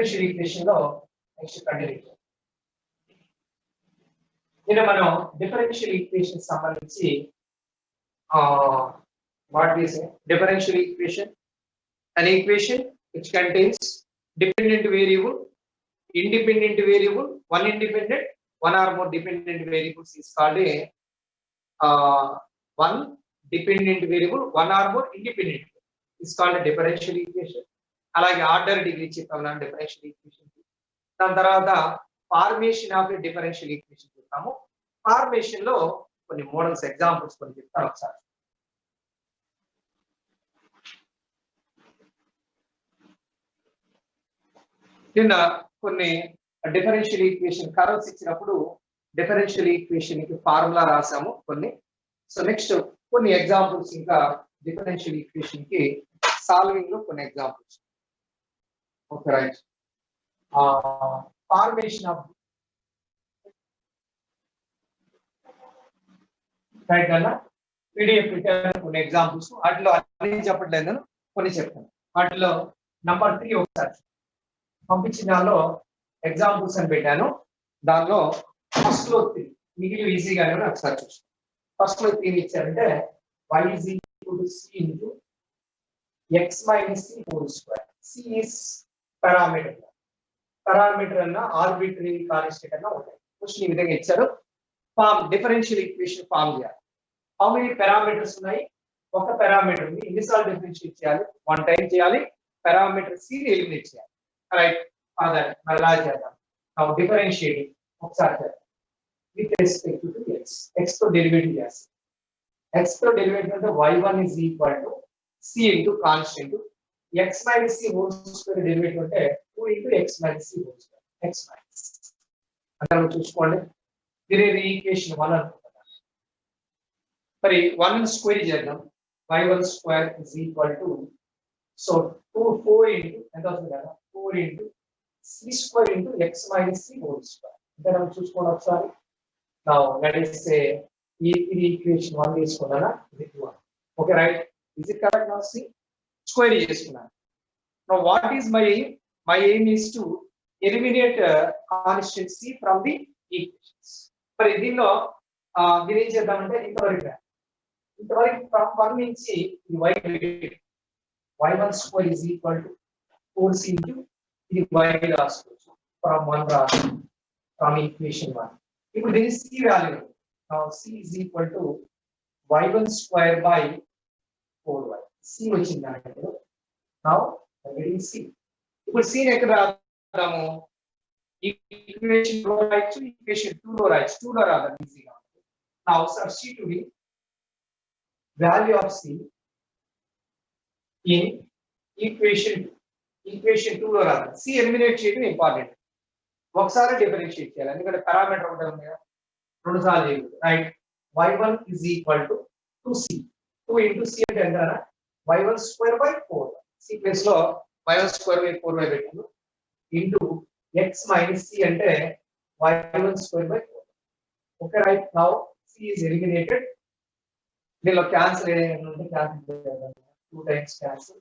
Differential equation లో next continue. నిన్న మనం డిఫరెన్షియల్ ఈక్వేషన్ సంబంధించి what we say differential equation, an equation which contains dependent variable, independent variable, one independent, one or more dependent variables is called a one dependent variable, one or more independent is called a differential equation. అలాగే order degree చెప్తాము differential equation. దాని తర్వాత formation of differential equation చెప్తాము. Formation లో కొన్ని models examples కొన్ని చెప్తాను ఒకసారి. నిన్న కొన్ని డిఫరెన్షియల్ ఈక్వేషన్ కర్వ్స్ ఇచ్చినప్పుడు డిఫరెన్షియల్ ఈక్వేషన్ కి ఫార్ములా రాసాము కొన్ని. సో నెక్స్ట్ కొన్ని ఎగ్జాంపుల్స్ ఇంకా డిఫరెన్షియల్ ఈక్వేషన్ కి సాల్వింగ్ లో కొన్ని examples. Okay right. Formation of right అన్న పీడిఎఫ్ రిటర్న్ కొన్ని ఎగ్జాంపుల్స్. వాటిలో అన్ని చెప్పట్లేదు, కొన్ని చెప్తాను. వాటిలో నంబర్ 3 ఒకసారి పంపించిన దానిలో ఎగ్జాంపుల్స్ అని పెట్టాను. దానిలో ఫస్ట్ లో 3 మిగిలిన ఈజీగా ఒకసారి చూస్తాను. ఫస్ట్ లో 3 ఇచ్చారంటే y is equal to c into x minus c whole square. c is parameter. Parameter అన్న ఆర్బిటరీ కాన్స్టెంట్ అన్న ఉంటాయి. క్వశ్చన్ ఈ విధంగా ఇచ్చారు. ఫార్మ్ డిఫరెన్షియల్ ఈక్వేషన్ ఫార్మ్ చేయాలి. హౌ మెనీ పారామీటర్స్ ఉన్నాయి? ఒక పారామీటర్ ఉంది. ఎన్నిసార్లు డిఫరెన్షియేట్ చేయాలి? 1 టైం చేయాలి. పారామీటర్ c ని ఎలిమినేట్ చేయాలి. రైట్. అదర్ మళ్ళా చేద్దాం. నౌ డిఫరెన్షియేటింగ్ ఒకసారి చేద్దాం. With respect to x. x తో డెరివేటివ్ చేస్తాం. x తో డెరివేటివ్ అంటే y1 is equal to c into constant x minus c whole square derivative అంటే 2 into x minus c whole square. x minus అందరూ చూసుకోండి. దీని ఈక్వేషన్ 1 అనుకుంటున్నాను. మరి 1 స్క్వేర్ చేద్దాం. y1 square is equal to so 4 into ఎంత అవుతుంది కదా 4 into c square into x minus c whole square. అంటే మనం చూసుకోండి ఒకసారి. now let us say ఈ ఈక్వేషన్ 1 తీసుకున్నానా ఇది 2. Okay right. Is it correct? now see square చేసుకున్నాను. now what is my aim is to eliminate constant c from the equations. మరి దీనిలో దీని ఏం చేద్దామంటే ఇంతవరకు from 1 నుంచి ఇది y1 square is equal to 4c into ఇది y రాసుకోవచ్చు from 1 రాసుకోవచ్చు from equation 1. ఇప్పుడు దీని c value now c is equal to y1 square by 4y. c వచ్చింది అంటే now getting c. ఇప్పుడు c ని ఎక్కడ రాద్దాము? ఈక్వేషన్ లో రాయొచ్చు, ఈక్వేషన్ 2 లో రాయొచ్చు. 2 లో రాద్దాం ఈజీగా. now substitute the value of c in equation 2 లో రాద్దాం. c ఎలిమినేట్ చేయడం ఇంపార్టెంట్. ఒకసారి డిఫరెన్షియేట్ చేయాలి ఎందుకంటే పారామీటర్ ఒకటే ఉంది కదా, రెండు సార్లు చేయకూడదు. Right. y1 is equal to 2c. 2 into c అంటే ఎంత? y1 square by 4. c place లో y1 square by 4y పెట్టాను ఇంటూ x minus c అంటే y1 square by 4. Okay right. Now c is eliminated. దీనిలో క్యాన్సిల్ ఏదైనా cancel చేద్దాం. 2 times cancel.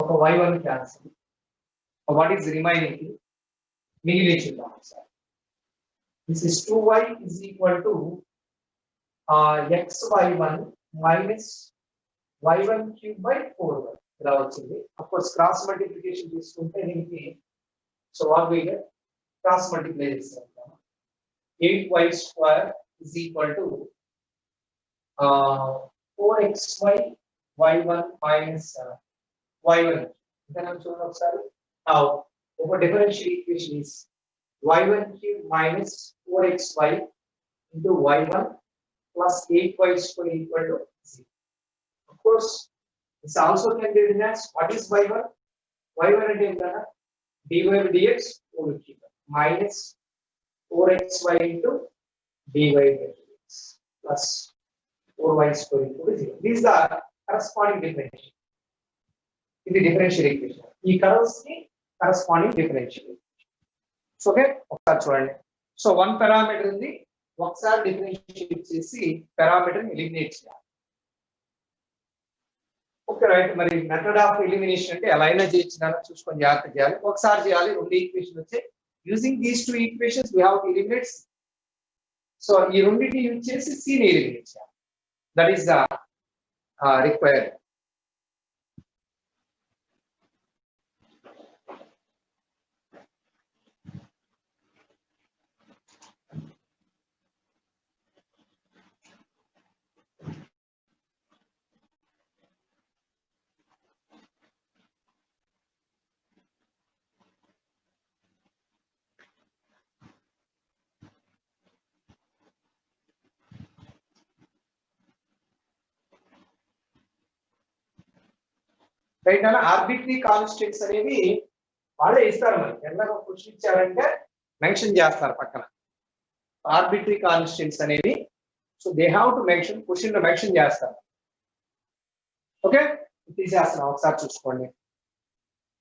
ఒక y1 cancel. what is remaining? మిగిలి చూద్దాం ఒకసారి. this is 2y is equal to xy1 minus y1 cube by 4y ఇలా వచ్చింది. అఫ్ కోర్స్ క్రాస్ మల్టిప్లికేషన్ తీసుకుంటే దీనికి so what we get cross multiply చేస్తాం. 8y square is equal to 4xy y1 minus y1. then చూడండి ఒకసారి. now ఒక differential equation is y1 cube minus 4xy into y1 plus 8y square equal to 0. Of course, this also can be written as what is y1? y1 అంటే ఎంత? dy by dx whole cube minus 4xy into dy by dx plus 4y square equal to 0. These are corresponding differential. ఇది differential equation. ఈ curves కి corresponding differential equation. Okay ఒకసారి చూడండి. So 1 parameter ఉంది. ఒకసారి differentiate చేసి పారామీటర్ ని eliminate చేయాలి. Okay right. మరి మెథడ్ ఆఫ్ ఎలిమినేషన్ అంటే ఎలా అయినా చేయొచ్చు, చూసుకొని జాగ్రత్త చేయాలి. ఒకసారి చేయాలి, రెండు ఈక్వేషన్ వచ్చాయి. Using these two equations we have to eliminate. So ఈ రెండింటిని యూజ్ చేసి C ని ఎలిమినేట్ చేయాలి. That is the required. Right అన్న. ఆర్బిటరీ కాన్స్టెంట్స్ అనేవి వాళ్ళే ఇస్తారు మనకి. ఎలాగో క్వశ్చన్ ఇచ్చారంటే మెన్షన్ చేస్తారు పక్కన ఆర్బిటరీ కాన్స్టెంట్స్ అనేవి. So they have to mention, question లో మెన్షన్ చేస్తారు. ఓకే, తీసేస్తున్నాం, ఒకసారి చూసుకోండి.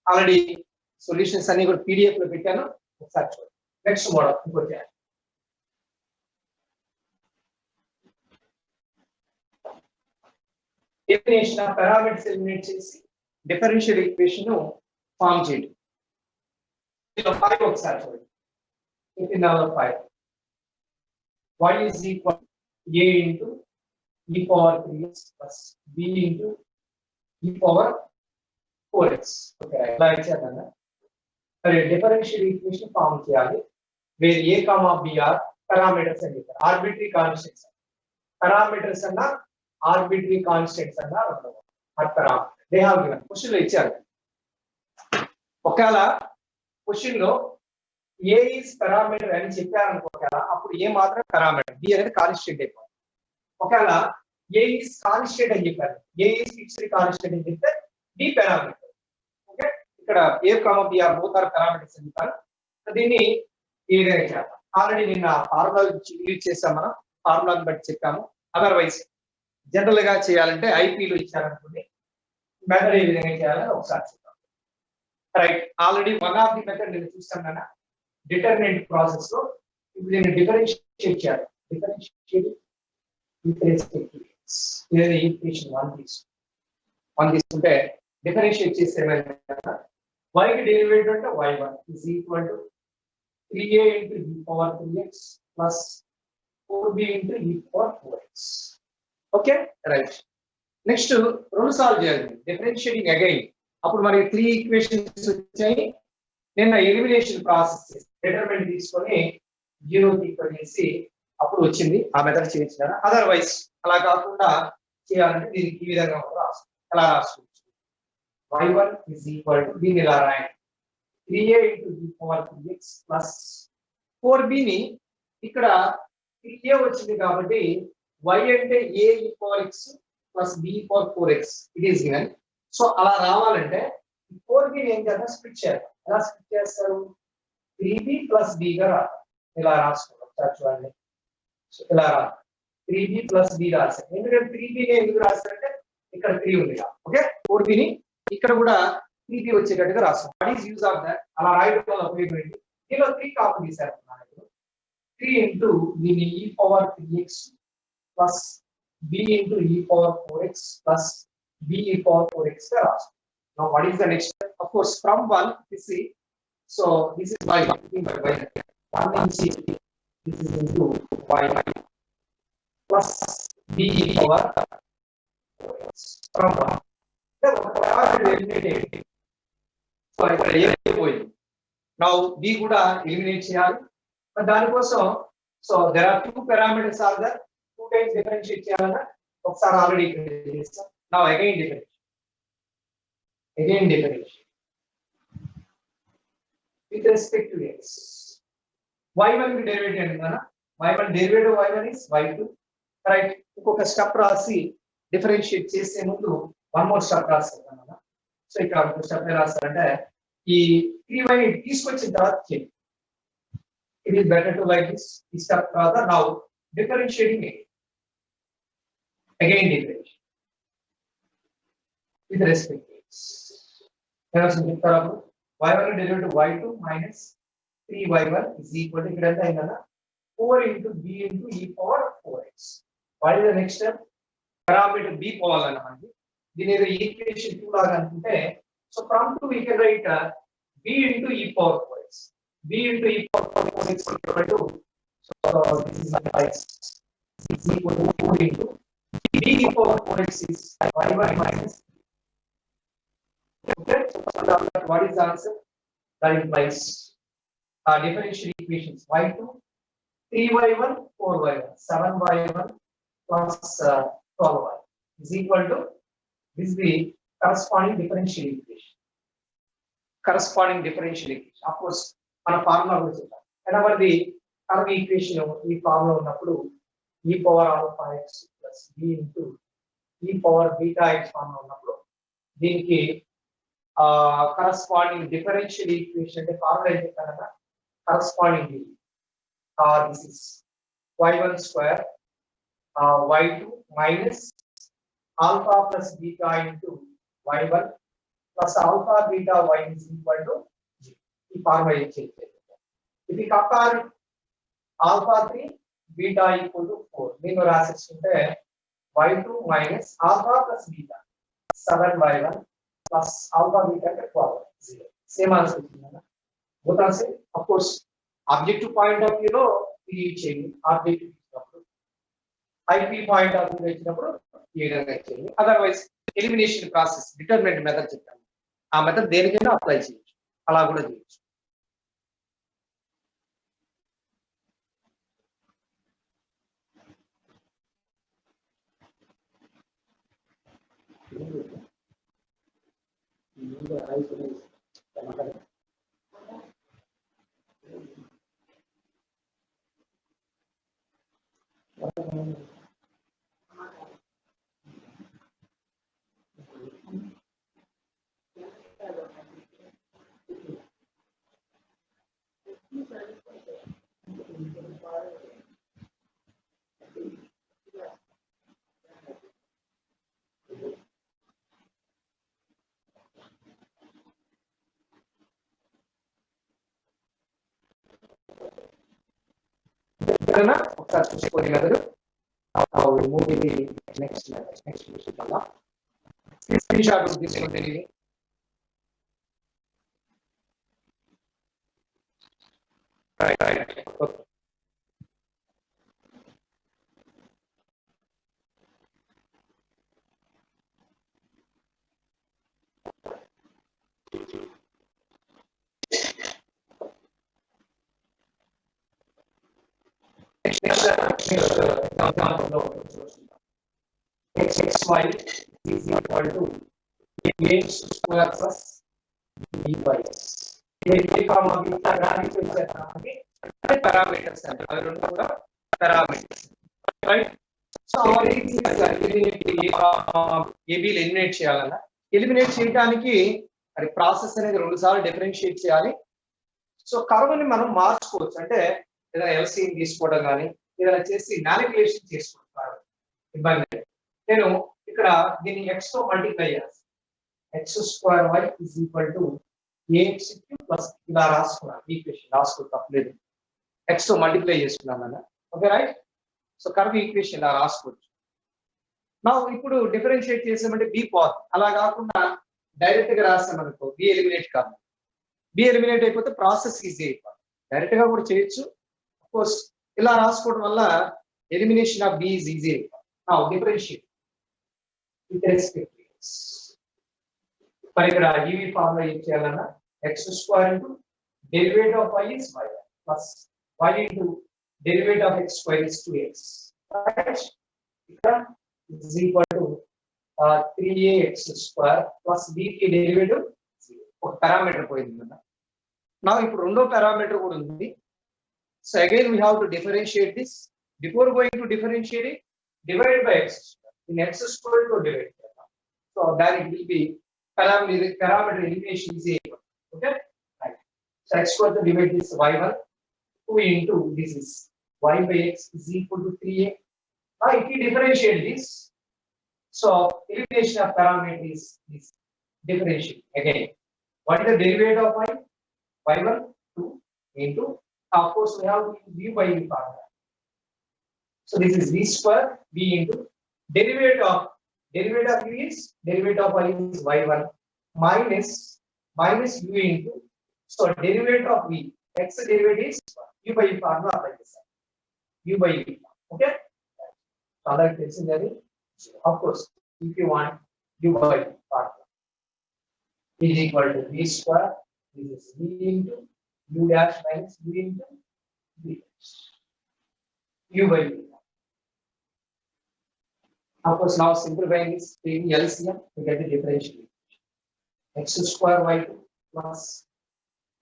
ఆల్రెడీ సొల్యూషన్స్ అన్ని కూడా PDF లో పెట్టాను, ఒకసారి చూడండి. నెక్స్ట్ మోడల్ ఇంకోటి. డెఫినేషన్ ఆఫ్ పారామీటర్స్ ఎలిమినేట్ చేసి డిఫరెన్షియల్ ఈక్వేషన్ ఫార్మ్ చేయండి. 5 ఒకసారి చూడండి. చెప్పిన 5 y is equal to a into e power 3x plus b into e power 4x. Okay, ఇలా ఇచ్చారన్న. మరి డిఫరెన్షియల్ ఈక్వేషన్ ఫార్మ్ చేయాలి. Where a, b are parameters అని చెప్పారు. Arbitrary constants. పారామీటర్స్ అన్న ఆర్బిటరీ కాన్స్టెంట్స్ అన్న రెండు parameter. They have given. Question లో ఇచ్చారు. ఒకవేళ క్వశ్చన్ లో ఏ ఈజ్ పారామీటర్ అని చెప్పారనుకో, అప్పుడు ఏ మాత్రం పారామీటర్, బి అనేది కాన్స్టెంట్ అయిపోతుంది. ఒకవేళ ఏ ఈజ్ కాన్స్టెంట్ అని చెప్పారు, ఏ ఈజ్ ఫిక్స్డ్ కాన్స్టెంట్ అని చెప్తే బి పారామీటర్. ఓకే, ఇక్కడ A, B are both are parameters అని చెప్పారు. దీన్ని ఈ విధంగా చేద్దాం. ఆల్రెడీ నిన్న ఫార్ములా యూజ్ చేసాం, మనం ఫార్ములాని బట్టి చెప్పాము. అదర్వైజ్ జనరల్ గా చేయాలంటే ఐపీలో ఇచ్చారనుకోండి, మెథడ్ ఏ విధంగా చేయాలని ఒకసారి చూద్దాం. Right, already one of the method నేను చూస్తాను నాన్న, డిటర్మినెంట్ ప్రాసెస్ లో. ఇప్పుడు నేను డిఫరెన్షియేట్ చేయాలి. డిఫరెన్షియేట్ ఈక్వేషన్ 1 తీసుకుంటే డిఫరెన్షియేట్ చేస్తే ఏమైందంటే y కి డెరివేటివ్ అంటే y1 is equal to 3a into e power 3x plus 4b into e power 4x. Okay right. Next రెండు సాల్వ్ చేయాలి, డిఫరెన్షియేటింగ్ అగైన్. అప్పుడు మనకి 3 ఈక్వేషన్స్ వచ్చాయి. నిన్న ఎలిమినేషన్ ప్రాసెస్ డిటర్మినెంట్ తీసుకొని 0 ఈక్వల్ చేసి అప్పుడు వచ్చింది. ఆ మెథడ్ చేయించిన. అదర్వైజ్ అలా కాకుండా చేయాలంటే దీనికి ఈ విధంగా రాసుకో. ఎలా రాసుకోవచ్చు, y1 is equal to దీన్ని ఇలా రాయండి, 3a into e power 3x plus 4b ని ఇక్కడ 3a వచ్చింది కాబట్టి y అంటే a e power x plus b e power 4x it is given. So అలా రావాలంటే 4b ని ఏం చేద్దాం, స్ప్లిట్ చేద్దాం. ఎలా స్ప్లిట్ చేస్తారు, 3b plus b గా రాయాలి. ఇలా రాసుకోవాలి, చూడండి. సో ఇలా రా 3b plus b రాశారు. ఎందుకంటే 3b ని ఎందుకు రాశారంటే ఇక్కడ 3 ఉంది. ఓకే, 4b ని ఇక్కడ కూడా 3b వచ్చేటట్టుగా రాస్తాం. What is use of that? అలా రాయడం వల్ల ఉపయోగం ఏంటి? దీనిలో 3 కామన్ తీశారు. 3 into దీని e power 3x plus b into e power 4x plus b e power 4x గా రాస్తాం. Now what is the next step? Of course from 1 you see, so this is y, 1 into this is into y plus b e power 4x from 1. So ఇక్కడ A పోయింది. Now B కూడా eliminate చేయాలి. దానికోసం so there are 2 parameters are there, 2 times differentiate చేయాలన్నా ఒకసారి already చేస్తాం. Now again differentiate with respect to x. y1 కి derivative ఏంటి కదా, y1 derivative y1 is y2. Right, ఇంకొక స్టెప్ రాసి డిఫరెన్షియేట్ చేసే ముందు వన్ మోర్ స్టెప్ రాస్తాం కదా. సో ఇక్కడ ఒక స్టెప్ రాస్తారంటే ఈ 3y ని తీసుకొచ్చిన తర్వాత చేయండి. It is better to like this. ఈ స్టెప్ తర్వాత now differentiating again differentiate with respect to x. ఏమొస్తుంది చెప్తారు, y1 derivative y2 minus 3y1 is equal to ఇక్కడ ఎంత అయిందన్న 4 into b into e power 4x. What is the next step? Parameter b పోవాలన్న మనకి. దీని equation 2 లాగా అనుకుంటే so from 2 we can write b into e power 4x. b into e power 4x equal to so this is x is equal to 4 into b e power 4x is y1 minus. Okay, so what is the answer? That implies differential equations y2 3y1 4y1 7y1 plus 12y is equal to this is the corresponding differential equation. Corresponding differential equation. Of course, మన formula కూడా చెప్తాం. whenever the curve equation ఈ formula ఉన్నప్పుడు e power alpha x plus b into e power beta x formula ఉన్నప్పుడు దీనికి corresponding differential equation అంటే formula ఏం చెప్తానన్నా corresponding this is y1 square y2 minus alpha plus beta into y1 plus alpha beta y is equal to g. ఈ formula ఏం చేయాలి? If you compare alpha 3 beta equal to 4 నేను రాసేసుకుంటే y2 minus alpha plus beta 7y1 plus alpha beta అంటే 12 0 same answer వచ్చిందా? both are same. Of course objective point of view లో ఇది చేయండి, objective ఇచ్చినప్పుడు IP point of view ఇచ్చినప్పుడు ఈ విధంగా చేయండి. Otherwise elimination process determinant method చెప్తాను, ఆ మెథడ్ దేనికైనా అప్లై చేయొచ్చు, అలా కూడా చేయొచ్చు. ఒకసారి చూసుకోండి మెథడ్. నెక్స్ట్ స్క్రీన్ షాట్ తీసుకోండి. xy is equal to a square plus by parameters అంటే అవి రెండు కూడా పారామీటర్స్, రైట్? సో ఏబీలు ఎలిమినేట్ చేయాలన్నా ఎలిమినేట్ చేయడానికి మరి ప్రాసెస్ అనేది 2 సార్లు డిఫరెన్షియేట్ చేయాలి. సో కర్వ్ని మనం మార్చుకోవచ్చు, అంటే ఏదైనా ఎల్సీని తీసుకోవడం కానీ ఏదైనా చేసి మ్యానిపులేషన్ చేసుకుంటారు, ఇబ్బంది. నేను ఇక్కడ దీన్ని x తో మల్టిప్లై చేస్తాను. x square y is equal to ax plus ఇలా రాసుకున్నాను, ఈక్వేషన్ రాసుకో తప్పలేదు, x తో మల్టిప్లై చేసుకున్నాను అన్న. Okay right? So curve equation ఇలా రాసుకోవచ్చు. నా ఇప్పుడు డిఫరెన్షియేట్ చేసామంటే b పాత్, అలా కాకుండా డైరెక్ట్ గా రాసామనుకో b ఎలిమినేట్ కాదు. b ఎలిమినేట్ అయిపోతే ప్రాసెస్ ఈజీ అయిపోతుంది, డైరెక్ట్ గా కూడా చేయొచ్చు. ఆఫ్ కోర్స్ ఇలా రాసుకోవడం వల్ల elimination of b is easy అయిపోతుంది. నా differentiate with respect to x. మరి ఇక్కడ ఈవి ఫార్ములా ఏం చేయాలన్నా x square into derivative of y is y plus y into derivative of x square is 2x. Right? ఇక్కడ is equal to 3ax square plus b కి derivative 0. ఒక parameter పోయింది కదా. నా ఇప్పుడు రెండో పారామీటర్ కూడా ఉంది. So again we have to differentiate this. Before going to differentiate it, divide by x. In x square to divide. So then it will be parameter elimination is equal. Okay? Right. So x square to divide this y1 2 into this is y by x is equal to 3a. Now if we differentiate this, so elimination of parameter is this differentiation again. What is the derivative of y? y1 2 into, of course we have v by v formula. So this is v square b into derivative of derivative of u is derivative of y is y1 minus u into, so derivative of v, x derivative is u by v formula apply చేశారు, u by v. Okay, అందరికి తెలిసింది అది. Of course, if you want u by v formula is equal to v square, this is v into u dash minus u into v dash, u by v. Of course, now simplifying this, taking LCM, we get the differential equation. X square y2 plus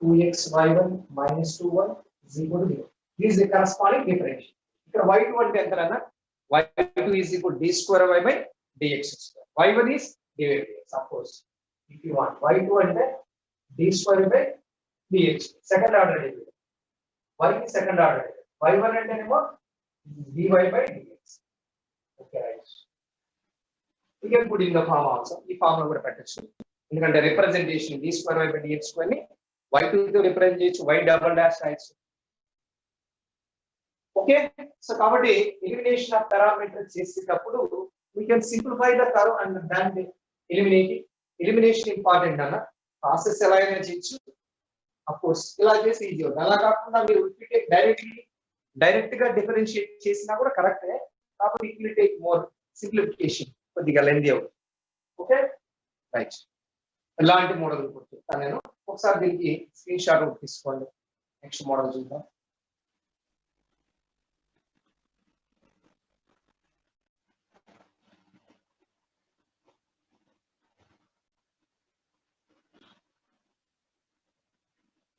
2x y1 minus 2y is equal to 0. This is the corresponding differential. Here y2 and the y2 is equal to d square y by dx square. y1 is derivative, of course. If you want y2 and d square by dx, second order derivative. Y is second order derivative. y1 and then what? dy by dx. Okay, right. We can put in the form also. ఈ form లో కూడా పెట్టొచ్చు, ఎందుకంటే representation d square y by dx square ని y2 తో represent చేయొచ్చు, y double dash రాయొచ్చు. Okay, so కాబట్టి ఎలిమినేషన్ ఆఫ్ పారామీటర్ చేసేటప్పుడు we can simplify the curve and then eliminate it. Elimination important అన్న, ప్రాసెస్ ఎలా అయినా చేయొచ్చు. ఆఫ్ కోర్స్ ఇలా చేసి ఈజీ అవుతుంది, అలా కాకుండా మీరు డైరెక్ట్ గా డిఫరెన్షియేట్ చేసినా కూడా కరెక్టే, కాకపోతే it will take more simplification, కొద్దిగా లెంది అవుతుంది. ఓకే రైట్, ఎలాంటి మోడల్ కూడా చెప్తాను నేను, ఒకసారి దీనికి స్క్రీన్ షాట్ తీసుకోండి. నెక్స్ట్ మోడల్ చూద్దాం.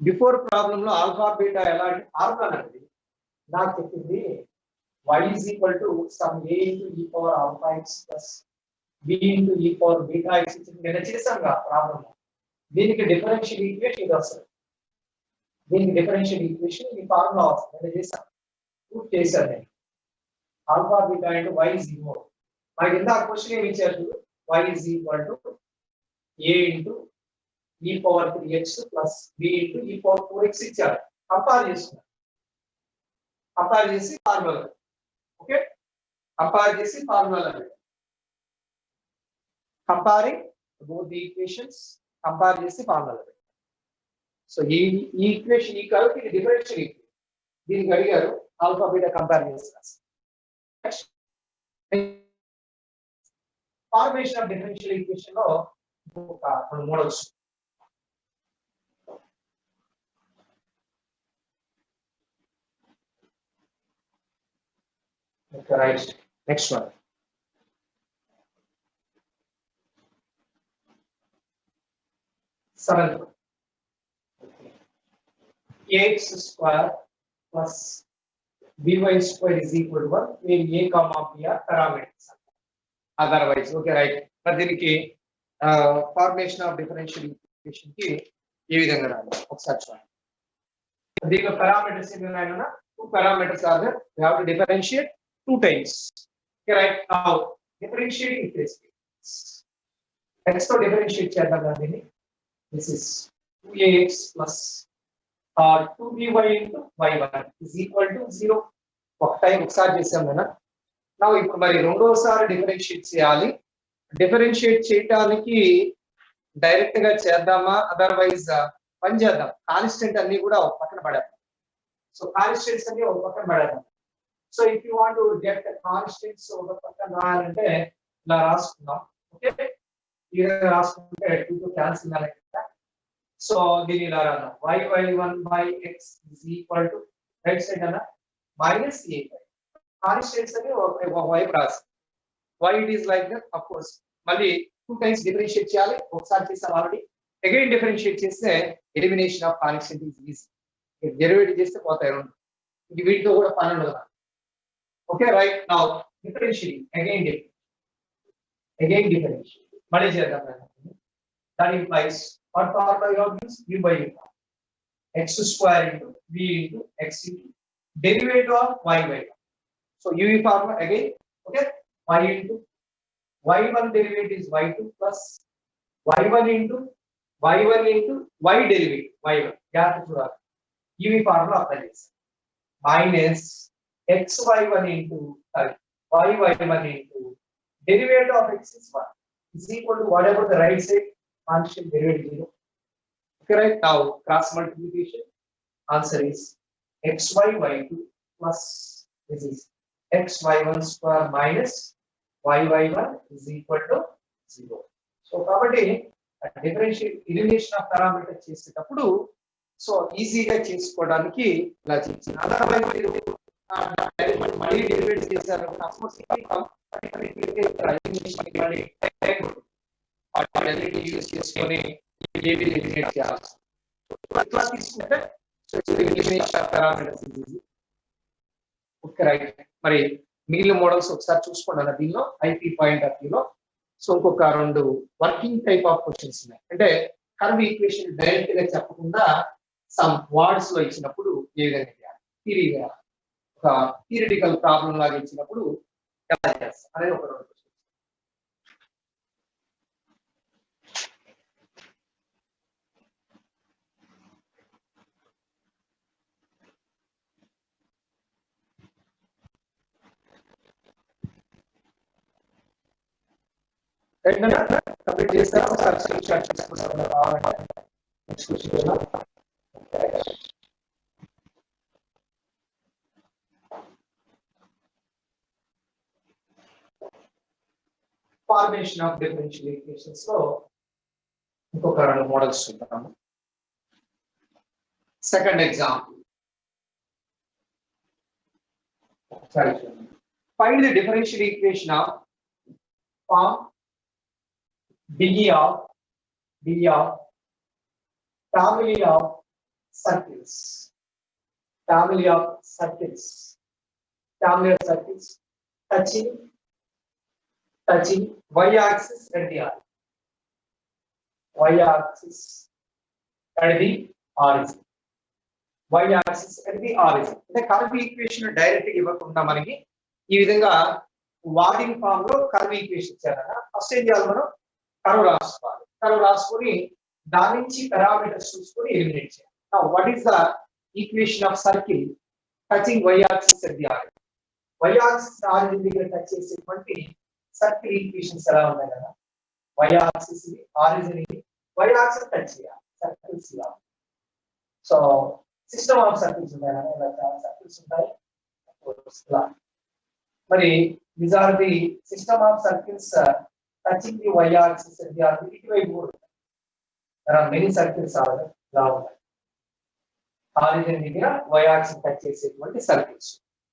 బిఫోర్ ప్రాబ్లం లో ఆల్ఫా బీటా ఎలా ఫార్ములా అనేది నాకు చెప్పింది, y is equal to some a into e power alpha x plus b into e power beta x. నేను చేశాను కదా ప్రాబ్లం, దీనికి డిఫరెన్షియల్ ఈక్వేషన్ ఇది వస్తుంది, దీనికి డిఫరెన్షియల్ ఈక్వేషన్ ఈ ఫార్ములా వస్తుంది. నేను చేశాను, ప్రూఫ్ చేశాను నేను. Alpha beta into y is equal, మనకి ఇంత క్వశ్చన్ ఏమి ఇచ్చారు, y is equal to a into e power 3x plus b into e power 4x ఇచ్చారు. కంపేర్ చేస్తున్నాను, కంపేర్ చేసి ఫార్ములా, ఓకే కంపేర్ చేసి formula, comparing both the equations, compare చేసి formula. So ఈ ఈక్వేషన్ ఈ కర్వ్ కి డిఫరెన్షియల్ ఈక్వేషన్, దీనికి అడిగారు ఆల్ఫా బీటా కంపేర్ చేసి ఫార్మేషన్ ఆఫ్ డిఫరెన్షియల్ ఈక్వేషన్ లో ఒక రెండు models. Okay, right. Next one. Seventh one. Ax square plus by square is equal to 1, where a comma b are parameters. Otherwise, okay, right. But దీనికి formation of differential equation కి ఏ విధంగా రాయాలి ఒకసారి చూడండి. దీనికి పారామీటర్స్ ఏమి ఉన్నాయన్నా, two parameters are there. We have to differentiate two times. Okay, right. Now differentiating this. X to differentiate చేద్దాం దాన్ని. This is 2ax plus 2by into y1 is equal to 0. ఒక టైం ఒకసారి చేసాం కదా. Now ఇప్పుడు మరి రెండోసారి డిఫరెన్షియేట్ చేయాలి. డిఫరెన్షియేట్ చేయడానికి డైరెక్ట్ గా చేద్దామా, అదర్వైజ్ పని చేద్దాం, కాన్స్టెంట్ అన్ని కూడా ఒక పక్కన పడేద్దాం. సో కాన్స్టెంట్స్ అన్ని ఒక పక్కన పడేద్దాం. So if you want to get the constants ఒక పక్కన రాయాలంటే ఇలా రాసుకుందాం. ఓకే, ఈ విధంగా రాసుకుంటే 2 తో క్యాన్సిల్ అయ్యాలి కదా. సో దీని ఇలా రాద్దాం, y1 by x is equal to right side అన్న minus a. కాన్స్టెంట్స్ అని ఒక వైపు రాసి why it is like that, of course మళ్ళీ 2 times డిఫరెన్షియేట్ చేయాలి, ఒకసారి చేసాం ఆల్రెడీ. అగైన్ డిఫరెన్షియేట్ చేస్తే elimination of constant is easy. Derivative చేస్తే పోతాయి రెండు, ఇది వీటితో కూడా పని ఉండదు. Okay right, now differentiate again differentiate మళ్ళీ చేద్దాం. That implies what formula you have used, u by u, x square into v into x into derivative of y by y. So u formula again, okay, y into y1 derivative is y2 plus y1 into y derivative y1. Yeah, u formula apply this minus xy1 into y1 into derivative of x is 1 is equal to whatever the right side partial derivative 0. Okay, right? Now cross multiplication, answer is xy y2 plus this is xy1 square minus yy1 is equal to 0. So కాబట్టి differential elimination of parameter చేసేటప్పుడు so ఈజీగా చేసుకోవడానికి ఇలా చేసి otherwise మీరు మళ్ళీ డెరివేట్ చేశారు of course use చేసుకొని ఏవి ఎలిమినేట్ చేయాలి ఇట్లా తీసుకుంటే elimination of parameters easy. Okay right. మరి మిగిలిన మోడల్స్ ఒకసారి చూసుకోండి దీనిలో ఐపీ పాయింట్ ఆఫ్ వ్యూలో. సో ఇంకొక రెండు వర్కింగ్ టైప్ ఆఫ్ క్వశ్చన్స్ ఉన్నాయి. అంటే కర్వ్ ఈక్వేషన్ డైరెక్ట్ గా చెప్పకుండా సమ్ వర్డ్స్ లో ఇచ్చినప్పుడు ఏ విధంగా చేయాలి, థియరీగా ఒక థియరిటికల్ ప్రాబ్లం లాగా ఇచ్చినప్పుడు ఎలా చేస్తాం అనేది ఒక రెండు క్వశ్చన్స్. కంప్లీట్ చేస్తారా ఒకసారి స్క్రీన్ షాట్ తీసుకుంటారా కావాలంటే next question. Formation of differential equations లో ఇంకొక రెండు మోడల్స్ చూద్దాము. Second example, find the differential equation of form d of family of circles touching y-axis at the origin. Y-axis at the origin. అంటే curve equation direct గా ఇవ్వకుండా మనకి ఈ విధంగా వార్డింగ్ ఫామ్ లో కర్వ్ ఈక్వేషన్ ఇచ్చారన్న ఫస్ట్ ఏం చేయాలి, మనం కర్వ్ రాసుకోవాలి. కర్వ్ రాసుకొని దాని నుంచి పారామీటర్స్ చూసుకొని ఎలిమినేట్ చేయాలి. Now what is the equation of circle touching y axis at the origin. y axis origin దగ్గర టచ్ చేసేటువంటి సర్కిల్ ఈక్వేషన్స్ ఎలా ఉన్నాయి కదా, y యాక్సిస్ ని ఆరిజిన్ ని y యాక్సిస్ టచ్ చేయాలి circles law. So system of circles ఉన్నాయి కదా, ఇలా చాలా సర్కిల్స్ ఉంటాయి. మరి these are the system of circles touching the y-axis and the ఇటువైపు కూడా there are many circles are ఇలా ఉన్నాయి. ఆరిజిన్ దగ్గర y-axis టచ్ చేసేటువంటి circles.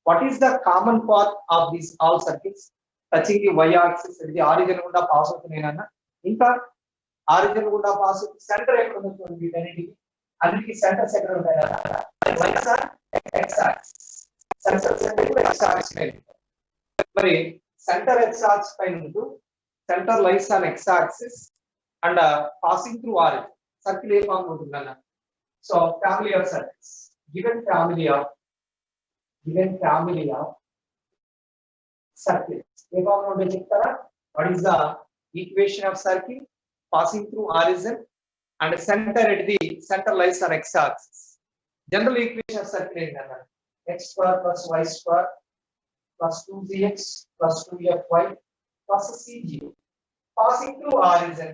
What is the common path of these all circles touching the y-axis and the origin గుండా pass అవుతున్నాయన్న. ఇంకా origin గుండా pass అవుతుంది సెంటర్ ఎక్కడ ఉంటుంది వీటన్నిటికి, అన్నిటికీ సెంటర్స్ ఎక్కడ ఉంటాయి కదా, మరి సెంటర్ x యాక్సిస్ పైన ఉంటూ centre lies on x axis and passing through origin circle ఏ ఫామ్ ఉంటుందన్న. So family of circles given family of circles ఏ ఫామ్ ఉంటే చెప్తారా. What is the equation of circle passing through origin and centre at the centre lies on x axis. General equation of circle ఏంటన్నా, x square plus y square plus 2gx plus 2fy plus c0 passing through origin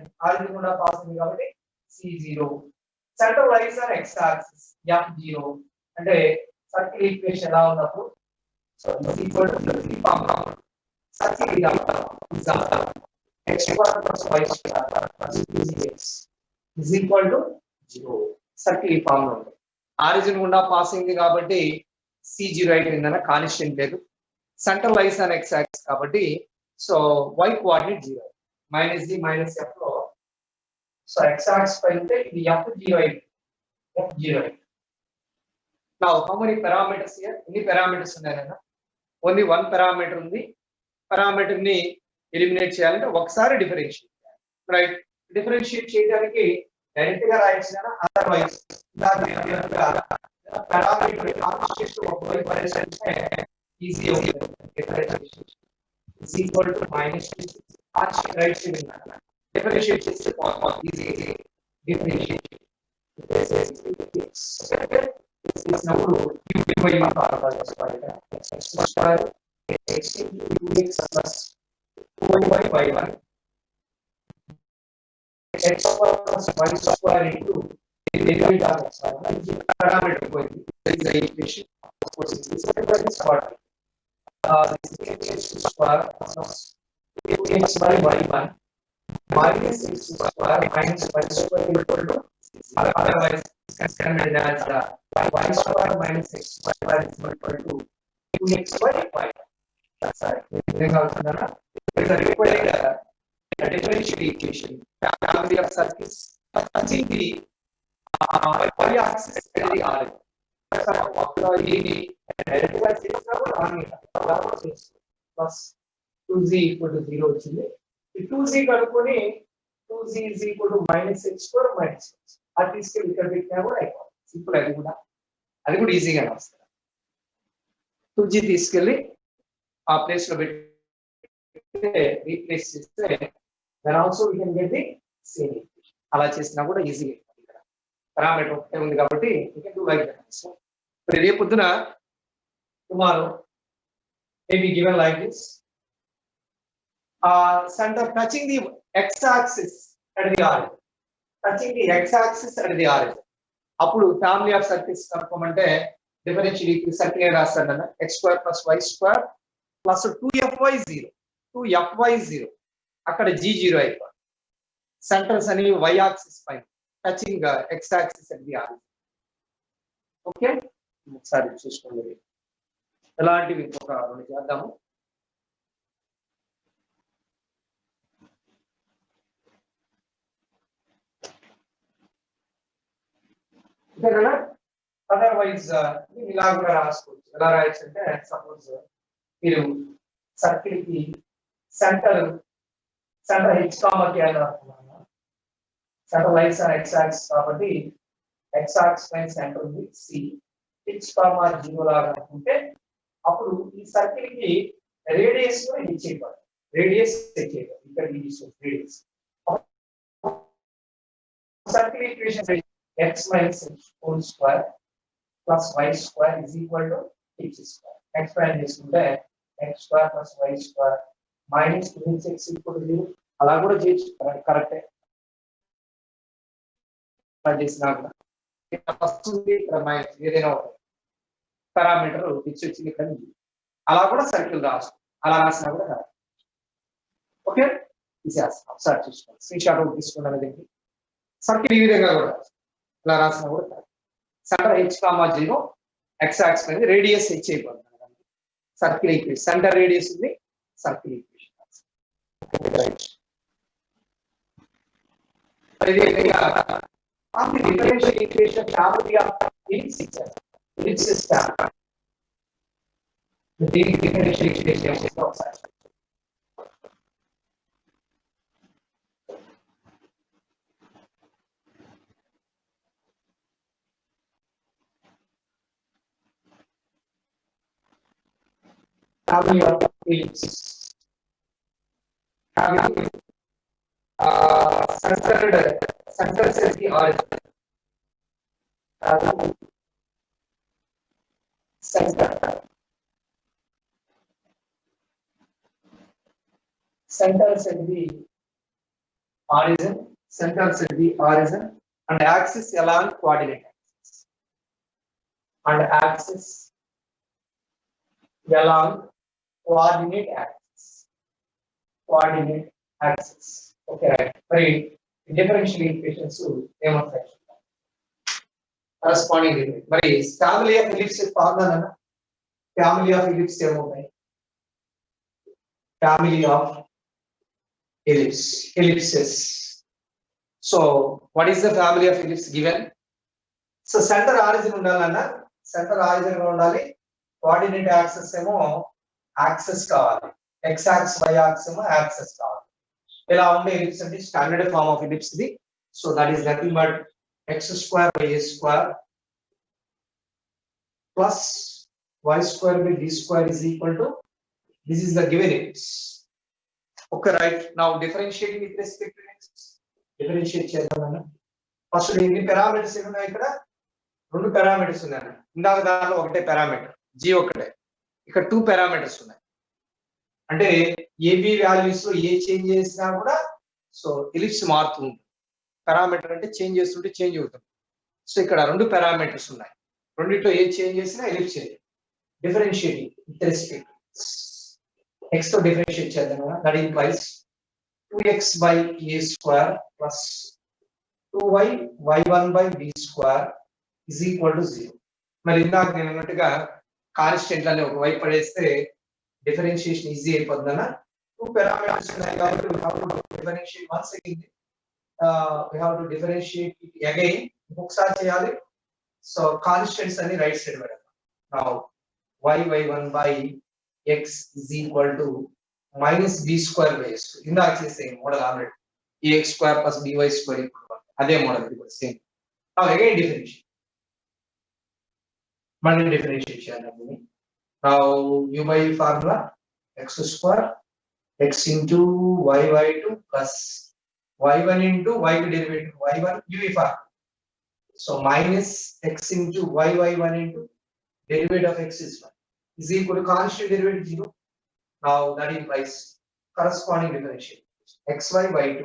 కూడా passing కాబట్టి c0 center lies on x axis f0 అంటే circle equation ఎలా ఉన్నప్పుడు so is equal to the form circle ఇలా x square plus y square plus 2gx is equal to 0 circle ఈ form లో ఉంది. Origin గుండా పాసింగ్ కాబట్టి c0 అయిపోయిందన్న, కాన్స్టెంట్ లేదు. Centre lies on x axis కాబట్టి so y coordinate 0 minus d minus f లో సో x యాక్సిస్ పై ఉంటే ఇది f0 అయింది. Now how many parameters here, ఎన్ని పారామీటర్స్ ఉన్నాయన్న, ఓన్లీ వన్ పారామీటర్ ఉంది. పారామీటర్ ని ఎలిమినేట్ చేయాలంటే ఒకసారి డిఫరెన్షియేట్ చేయాలి. రైట్, డిఫరెన్షియేట్ చేయడానికి డైరెక్ట్ గా రాయొచ్చు, అదర్వైజ్ పారామీటర్ కాన్స్టెంట్ ఒక వైపు పరిశీలిస్తే easy differentiation is equal to minus right side differentiate చేస్తే easy differentiate this is now by x square x into 2x plus 2y/y1 x square plus y square into derivative of x parameter పోయింది. This is the equation. Of course, this is this part. This is x square plus 2x/y1 minus x square minus y square equal to otherwise considered as y square minus x square is equal to 2x/y. That's right. It's a required differential equation. Family of circles touching the y-axis and the r. Plus 2z equal to 0 వచ్చింది. ఈ 2z కనుక్కొని 2z is equal to minus x square minus x. అది తీసుకెళ్ళి ఇక్కడ పెట్టినా కూడా అయిపోతుంది. Simple అది కూడా ఈజీగానే వస్తుంది. 2z తీసుకెళ్ళి ఆ ప్లేస్ లో పెట్టి రీప్లేస్ చేస్తే then also we can get the same equation. అలా చేసినా కూడా ఈజీగా ఇక్కడ పారామీటర్ ఒకటే ఉంది కాబట్టి we can do like that. So రేపు పొద్దున tomorrow may be given like this. Center touching the x-axis at the origin. Touching the x-axis at the origin. అప్పుడు ఫ్యామిలీ ఆఫ్ సర్కిల్స్ కనుక్కోమంటే డిఫరెన్షియల్ ఈక్వేషన్ సర్కిల్ రాస్తాను అన్న x square plus y square plus 2fy0 అక్కడ g0 అయిపోయింది. Centres అనేవి y axis పైన touching x axis at the origin. Okay ఒకసారి చూసుకోండి. ఎలాంటివి ఇంకొక రెండు చేద్దాము. అదర్వైజ్ ఇలా కూడా రాసుకోవచ్చు. ఎలా రాయొచ్చు అంటే సపోజ్ మీరు సర్కిల్ కి సెంటర్ హెచ్ కామకి అనుకున్నాను. సెంటర్ లైన్స్ ఎక్స్ యాక్సిస్ కాబట్టి ఎక్స్ యాక్సిస్ పైన సెంటర్ ఉంది సి హెచ్ కామా 0 లాగా అనుకుంటే అప్పుడు ఈ సర్కిల్ కి రేడియస్ కూడా ఇచ్చేయబడాలి. రేడియస్ ఇచ్చేయబడాలి. ఇక్కడ radius circle equation x minus h whole square plus y square is equal to h square. Expand చేసుకుంటే x square plus y square minus 2x equal to 0. అలా కూడా చేయొచ్చు. కరెక్టే చేసినా కూడా ఫస్ట్ ఇక్కడ మైనస్ ఏదైనా ఒక పారామీటర్ వచ్చింది ఇక్కడ అలా కూడా సర్కిల్ రాసు. అలా రాసినా కూడా కరెక్ట్. ఓకే తీసేస్తాం. ఒకసారి చూసుకోండి. స్క్రీన్ షాట్ తీసుకున్నాను. దీనికి సర్కిల్ ఈ విధంగా కూడా ఇలా రాసినా కూడా centre H comma 0 X axis అనేది రేడియస్ హెచ్ అయిపోతుంది. సర్కిల్ ఈక్వేషన్ సెంటర్ రేడియస్ ఉంది. Circle equation differential equation family of ellipse ఇచ్చారు. ఎలిప్స్ సిస్టమ్ దీనికి డిఫరెన్షియల్ ఈక్వేషన్ ఒకసారి family of ellipses having centers at the origin. Centers at the origin and axis along coordinate axis along coordinate axis. Okay, right. Very differential equations ఏమవుతాయి corresponding. మరి family of ellipses formula అన్న family of ellipses ఏమవుతాయి? Family of ellipses. So what is the family of ellipses given? So center origin ఉండాలన్న center origin గా ఉండాలి. Coordinate axes ఏమో axes కావాలి. X axis Y axis ఏమో axes కావాలి. ఇలా ఉండే ఎలిప్స్ అంటే స్టాండర్డ్ ఫార్మ్ ఆఫ్ ఎలిప్స్ ఇది. So that is nothing but X square by A square plus Y square by B square is equal to this is the given ellipse. Okay right. Now differentiating with respect to X differentiate చేద్దాం. First ఎన్ని parameters ఉన్నాయి? ఇక్కడ 2 parameters ఉన్నాయి. ఇందాక దానిలో ఒకటే parameter g ఒకటే. ఇక్కడ 2 పారామీటర్స్ ఉన్నాయి. అంటే ఏబి వాల్యూస్ లో ఏ చేంజ్ చేసినా కూడా సో ఎలిప్స్ మారుతుంది. పారామీటర్ అంటే చేంజ్ చేస్తుంటే చేంజ్ అవుతుంది. సో ఇక్కడ రెండు పారామీటర్స్ ఉన్నాయి. రెండిట్లో ఏ చేంజ్ చేసినా ellipse change. Differentiating with respect x తో డిఫరెన్షియేట్ చేద్దాం కదా. That implies 2x by a square plus 2y y1 by b square is equal to 0. మరి ఇందాక నేను అన్నట్టుగా కాన్స్టెంట్ లని ఒక వైపు పడేస్తే డిఫరెన్షియేషన్ ఈజీ అయిపోతుందన్న. టూ పారామీటర్స్ ఉన్నాయి కాబట్టి we have to differentiate once again. We have to differentiate it again. ఒకసారి చేయాలి. సో కాన్స్టెంట్స్ అన్ని రైట్ సైడ్ పెడతాం. Now y1 by x is equal to minus b square by s. ఇందాక చేసే model already ax square plus by square equal to 1. అదే model ఇది same. Now again differentiate. మళ్ళీ differentiate చేయాలి. Now u by formula x square x into y2 plus y1 into y derivative y1 u formula. So minus x into y1 into derivative of x is 1 is equal to constant derivative 0. Now that implies corresponding differential xy y2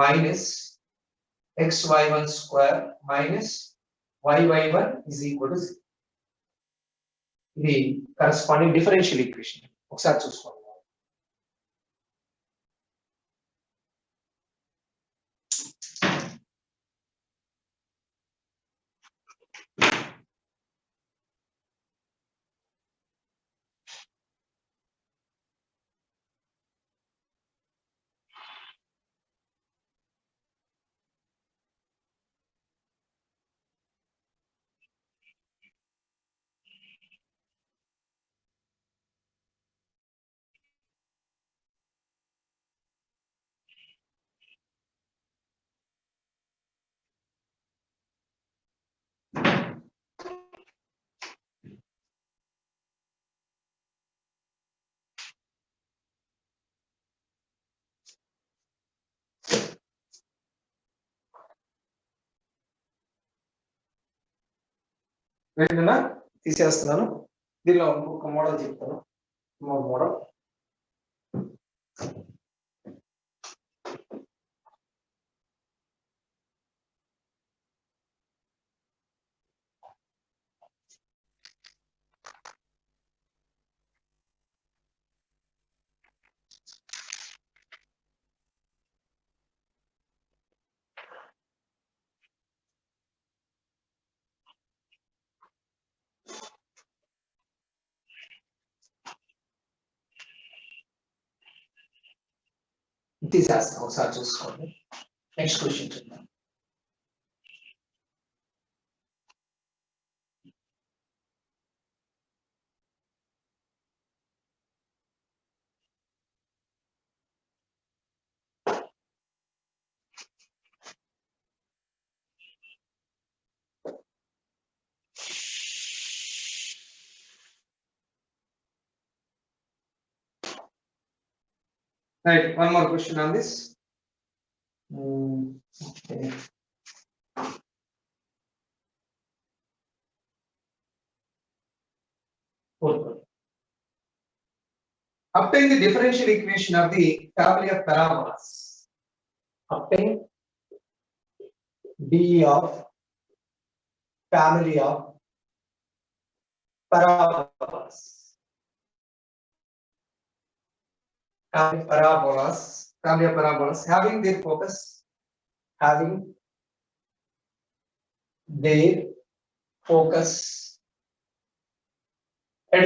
minus xy1 square minus y1 is equal to 0. The corresponding differential equation. ఒకసారి చూసుకోండి. వెంటనే తీసేస్తున్నాను. దీనిలో ఇంకొక model చెప్తాను. Model తీసేస్తాం. ఒకసారి చూసుకోండి. నెక్స్ట్ క్వశ్చన్ చూద్దాం. Right, one more question on this. Okay. Obtain the differential equation of the family of parabolas. Obtain D of family of parabolas. Family of parabolas having their focus at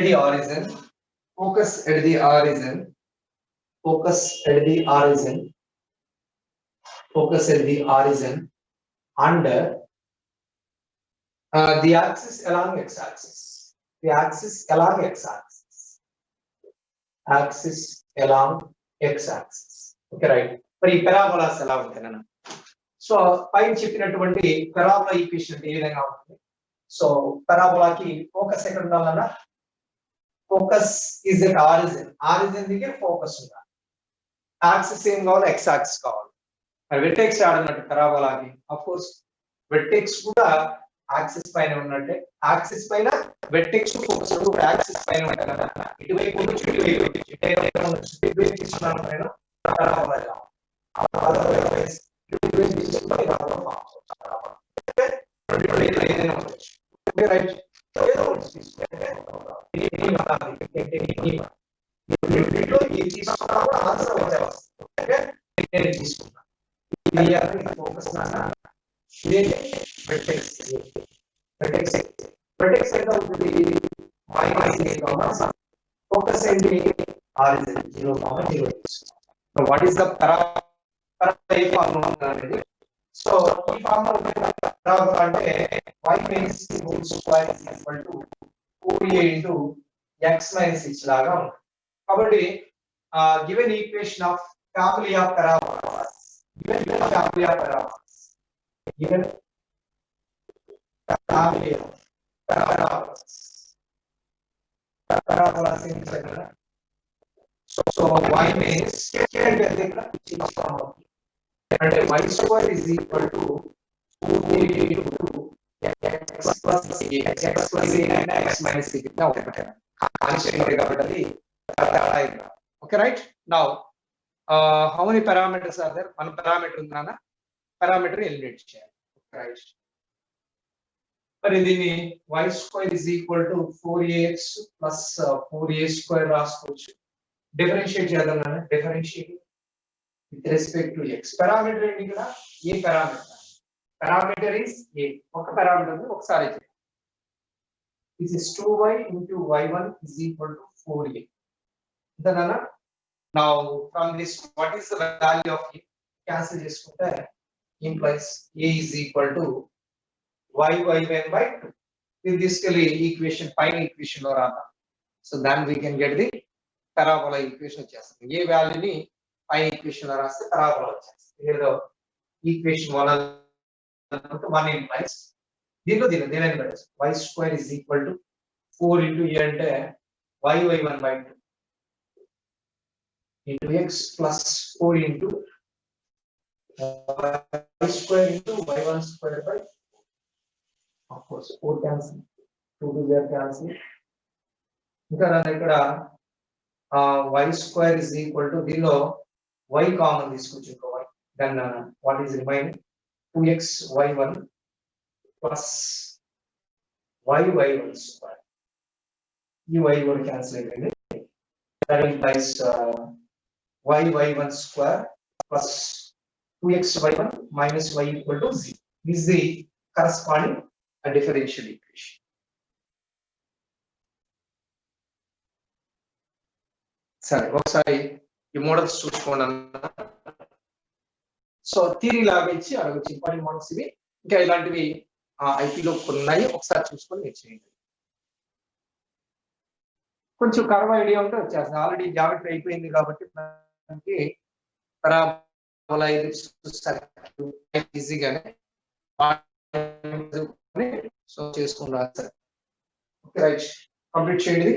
the origin, and the axis along x-axis. Axis along x-axis. Okay, right. మరి ఈ parabolas ఎలా ఉంటాయన్న? So పైన చెప్పినటువంటి parabola equation అంటే ఏ విధంగా ఉంటుంది? So parabola-కి focus ఎక్కడ ఉండాలన్నా? ఫోకస్ ఇస్ ఎట్ ఆరిజిన్ దగ్గర ఫోకస్ ఉండాలి. యాక్సిస్ ఏం కావాలి? ఎక్స్ యాక్సిస్ కావాలి. మరి వెర్టెక్స్ ఆడున్నట్టు parabola-కి ఆఫ్ కోర్స్ వెర్టెక్స్ కూడా యాక్సిస్ పైన ఉన్నట్టే, యాక్సిస్ పైన వెర్టెక్స్ ఫోకస్ యాక్సిస్ పైన ఉంటాయి కదా, ఇటువైపు నుంచి ఇటువైపు తీసుకున్నాను నేను focus ఏంటి origin 0,0. So what is the parabola అనేది? So ఈ ఫార్ములా parabola అంటే y minus c whole square is equal to 4a into x minus h లాగా ఉంటుంది. కాబట్టి given equation of family of parabolas, given family of parabolas, given family of parabolas in general. So y means and y square is equal to 4a into x plus a, x plus a and x minus a. Now, okay, right? Now, how many parameters are there? One parameter unna parameter eliminate cheyali, right? మరి దీన్ని y square is equal to 4ax plus 4a square రాసుకోవచ్చు. Differentiate చేద్దాం నాన్న, differentiate with respect to x. Parameter ఏంటి ఇక్కడ? ఏ parameter? Parameter is a. ఒక parameter ఉంది, ఒకసారి చేద్దాం. This is 2y into y1 is equal to 4a. ఇంతేనా? Now from this what is the value of a? Cancel చేసుకుంటే implies a is equal to y1 by 2. This equation pine equation lo rada. So then we can get the parabola equation వచ్చేస్తుంది. ఏ value ని పైన equation లో రాస్తే parabola వచ్చేస్తుంది. ఏదో equation 1 implies దీనిలో y square is equal to 4 into a అంటే y1 by 2 into x plus 4 into y square into y1 square by, of course 4 cancel, 2 to 0 cancel. ఇంకా ఇక్కడ y square is equal to దీనిలో y common తీసుకొచ్చు y, then what is remaining 2x y1 plus y1 square. ఈ y కూడా cancel అయిపోయింది. That implies y1 square plus 2x y1 minus y equal to 0. This is the corresponding differential equation. సరే ఒకసారి ఈ models చూసుకోండి. So theory లాగా ఇచ్చి అడగచ్చు ఇంపార్టెంట్ మోడల్స్ ఇవి. ఇంకా ఇలాంటివి ఐపీలో కొన్ని ఉన్నాయి, ఒకసారి చూసుకొని మీరు చేయండి. కొంచెం కర్వ్ ఐడియా ఉంటే వచ్చేస్తుంది. ఆల్రెడీ జామెట్రీ అయిపోయింది కాబట్టి మనకి పారాబోలా ఈజీగానే సో చేసుకుని రాస్తారు. ఓకే రైట్, కంప్లీట్ చేయండి.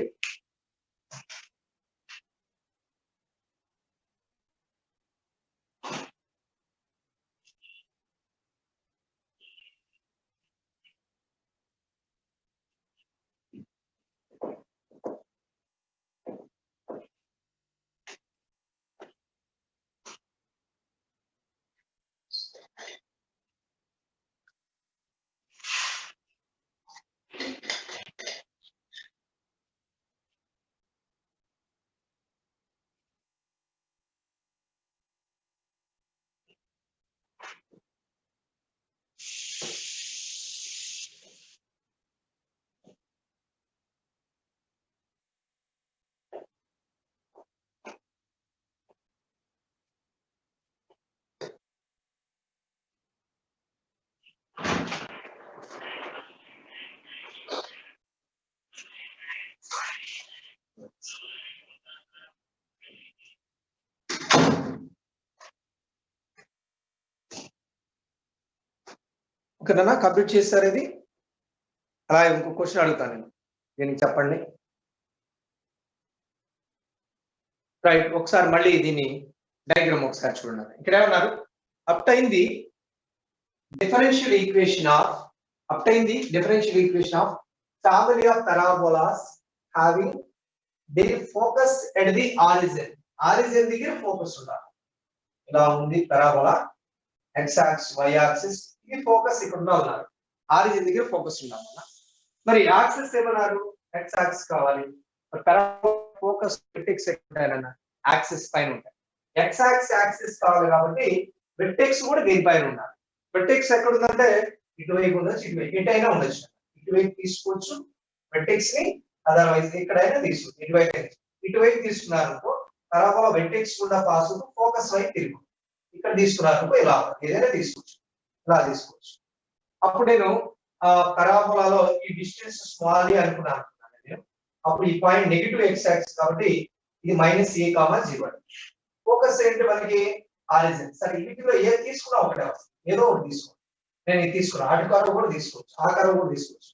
ఓకేనా, కంప్లీట్ చేస్తారు. ఇది అలా ఇంకో క్వశ్చన్ అడుగుతాను నేను, దీనికి చెప్పండి. రైట్, ఒకసారి మళ్ళీ దీన్ని డయాగ్రామ్ ఒకసారి చూడండి. ఇక్కడ ఏమన్నారు, obtain the differential equation of obtain the differential equation of family of parabolas having their focus at the origin. Origin దగ్గర ఫోకస్ ఉండాలి. ఇలా ఉంది parabola, x axis, y axis, ఇది ఫోకస్ ఇక్కడ ఉండాలి. ఆరిజిన్ దగ్గర ఫోకస్ ఉండాలి. మరి యాక్సిస్ ఏమన్నారు? x axis కావాలి. parabola ఫోకస్ vertex ఎక్కడ ఉంటాయన్న యాక్సిస్ పైన ఉంటాయి. x axis కావాలి కాబట్టి vertex కూడా దీనిపైన ఉండాలి. vertex ఎక్కడ ఉందంటే ఇటువైపు ఉండొచ్చు, ఇటువైపు ఎటైనా ఉండొచ్చు. ఇటువైపు తీసుకోవచ్చు vertex ని, అదర్వైజ్ ఎక్కడైనా తీసుకోవచ్చు. ఇటువైపు తీసుకున్నారనుకో parabola vertex గుండా పాస్ అవుతూ ఫోకస్ వైపు తిరుగు. ఇక్కడ తీసుకున్నారనుకో ఇలా ఏదైనా తీసుకోవచ్చు, ఇలా తీసుకోవచ్చు. అప్పుడు నేను parabola ఈ డిస్టెన్స్ స్మాల్ డి అనుకున్నాను నేను. అప్పుడు ఈ పాయింట్ నెగటివ్ x యాక్సిస్ కాబట్టి ఇది -a,0 ఫోకస్ ఏంటి మనకి ఆరిజిన్. సరే వీటిలో ఏ తీసుకున్నా ఒకటే వస్తుంది, ఏదో ఒకటి తీసుకోండి. నేను ఇది తీసుకున్నా, అటు కర్వ్ కూడా తీసుకోవచ్చు, ఆ కర్వ్ కూడా తీసుకోవచ్చు.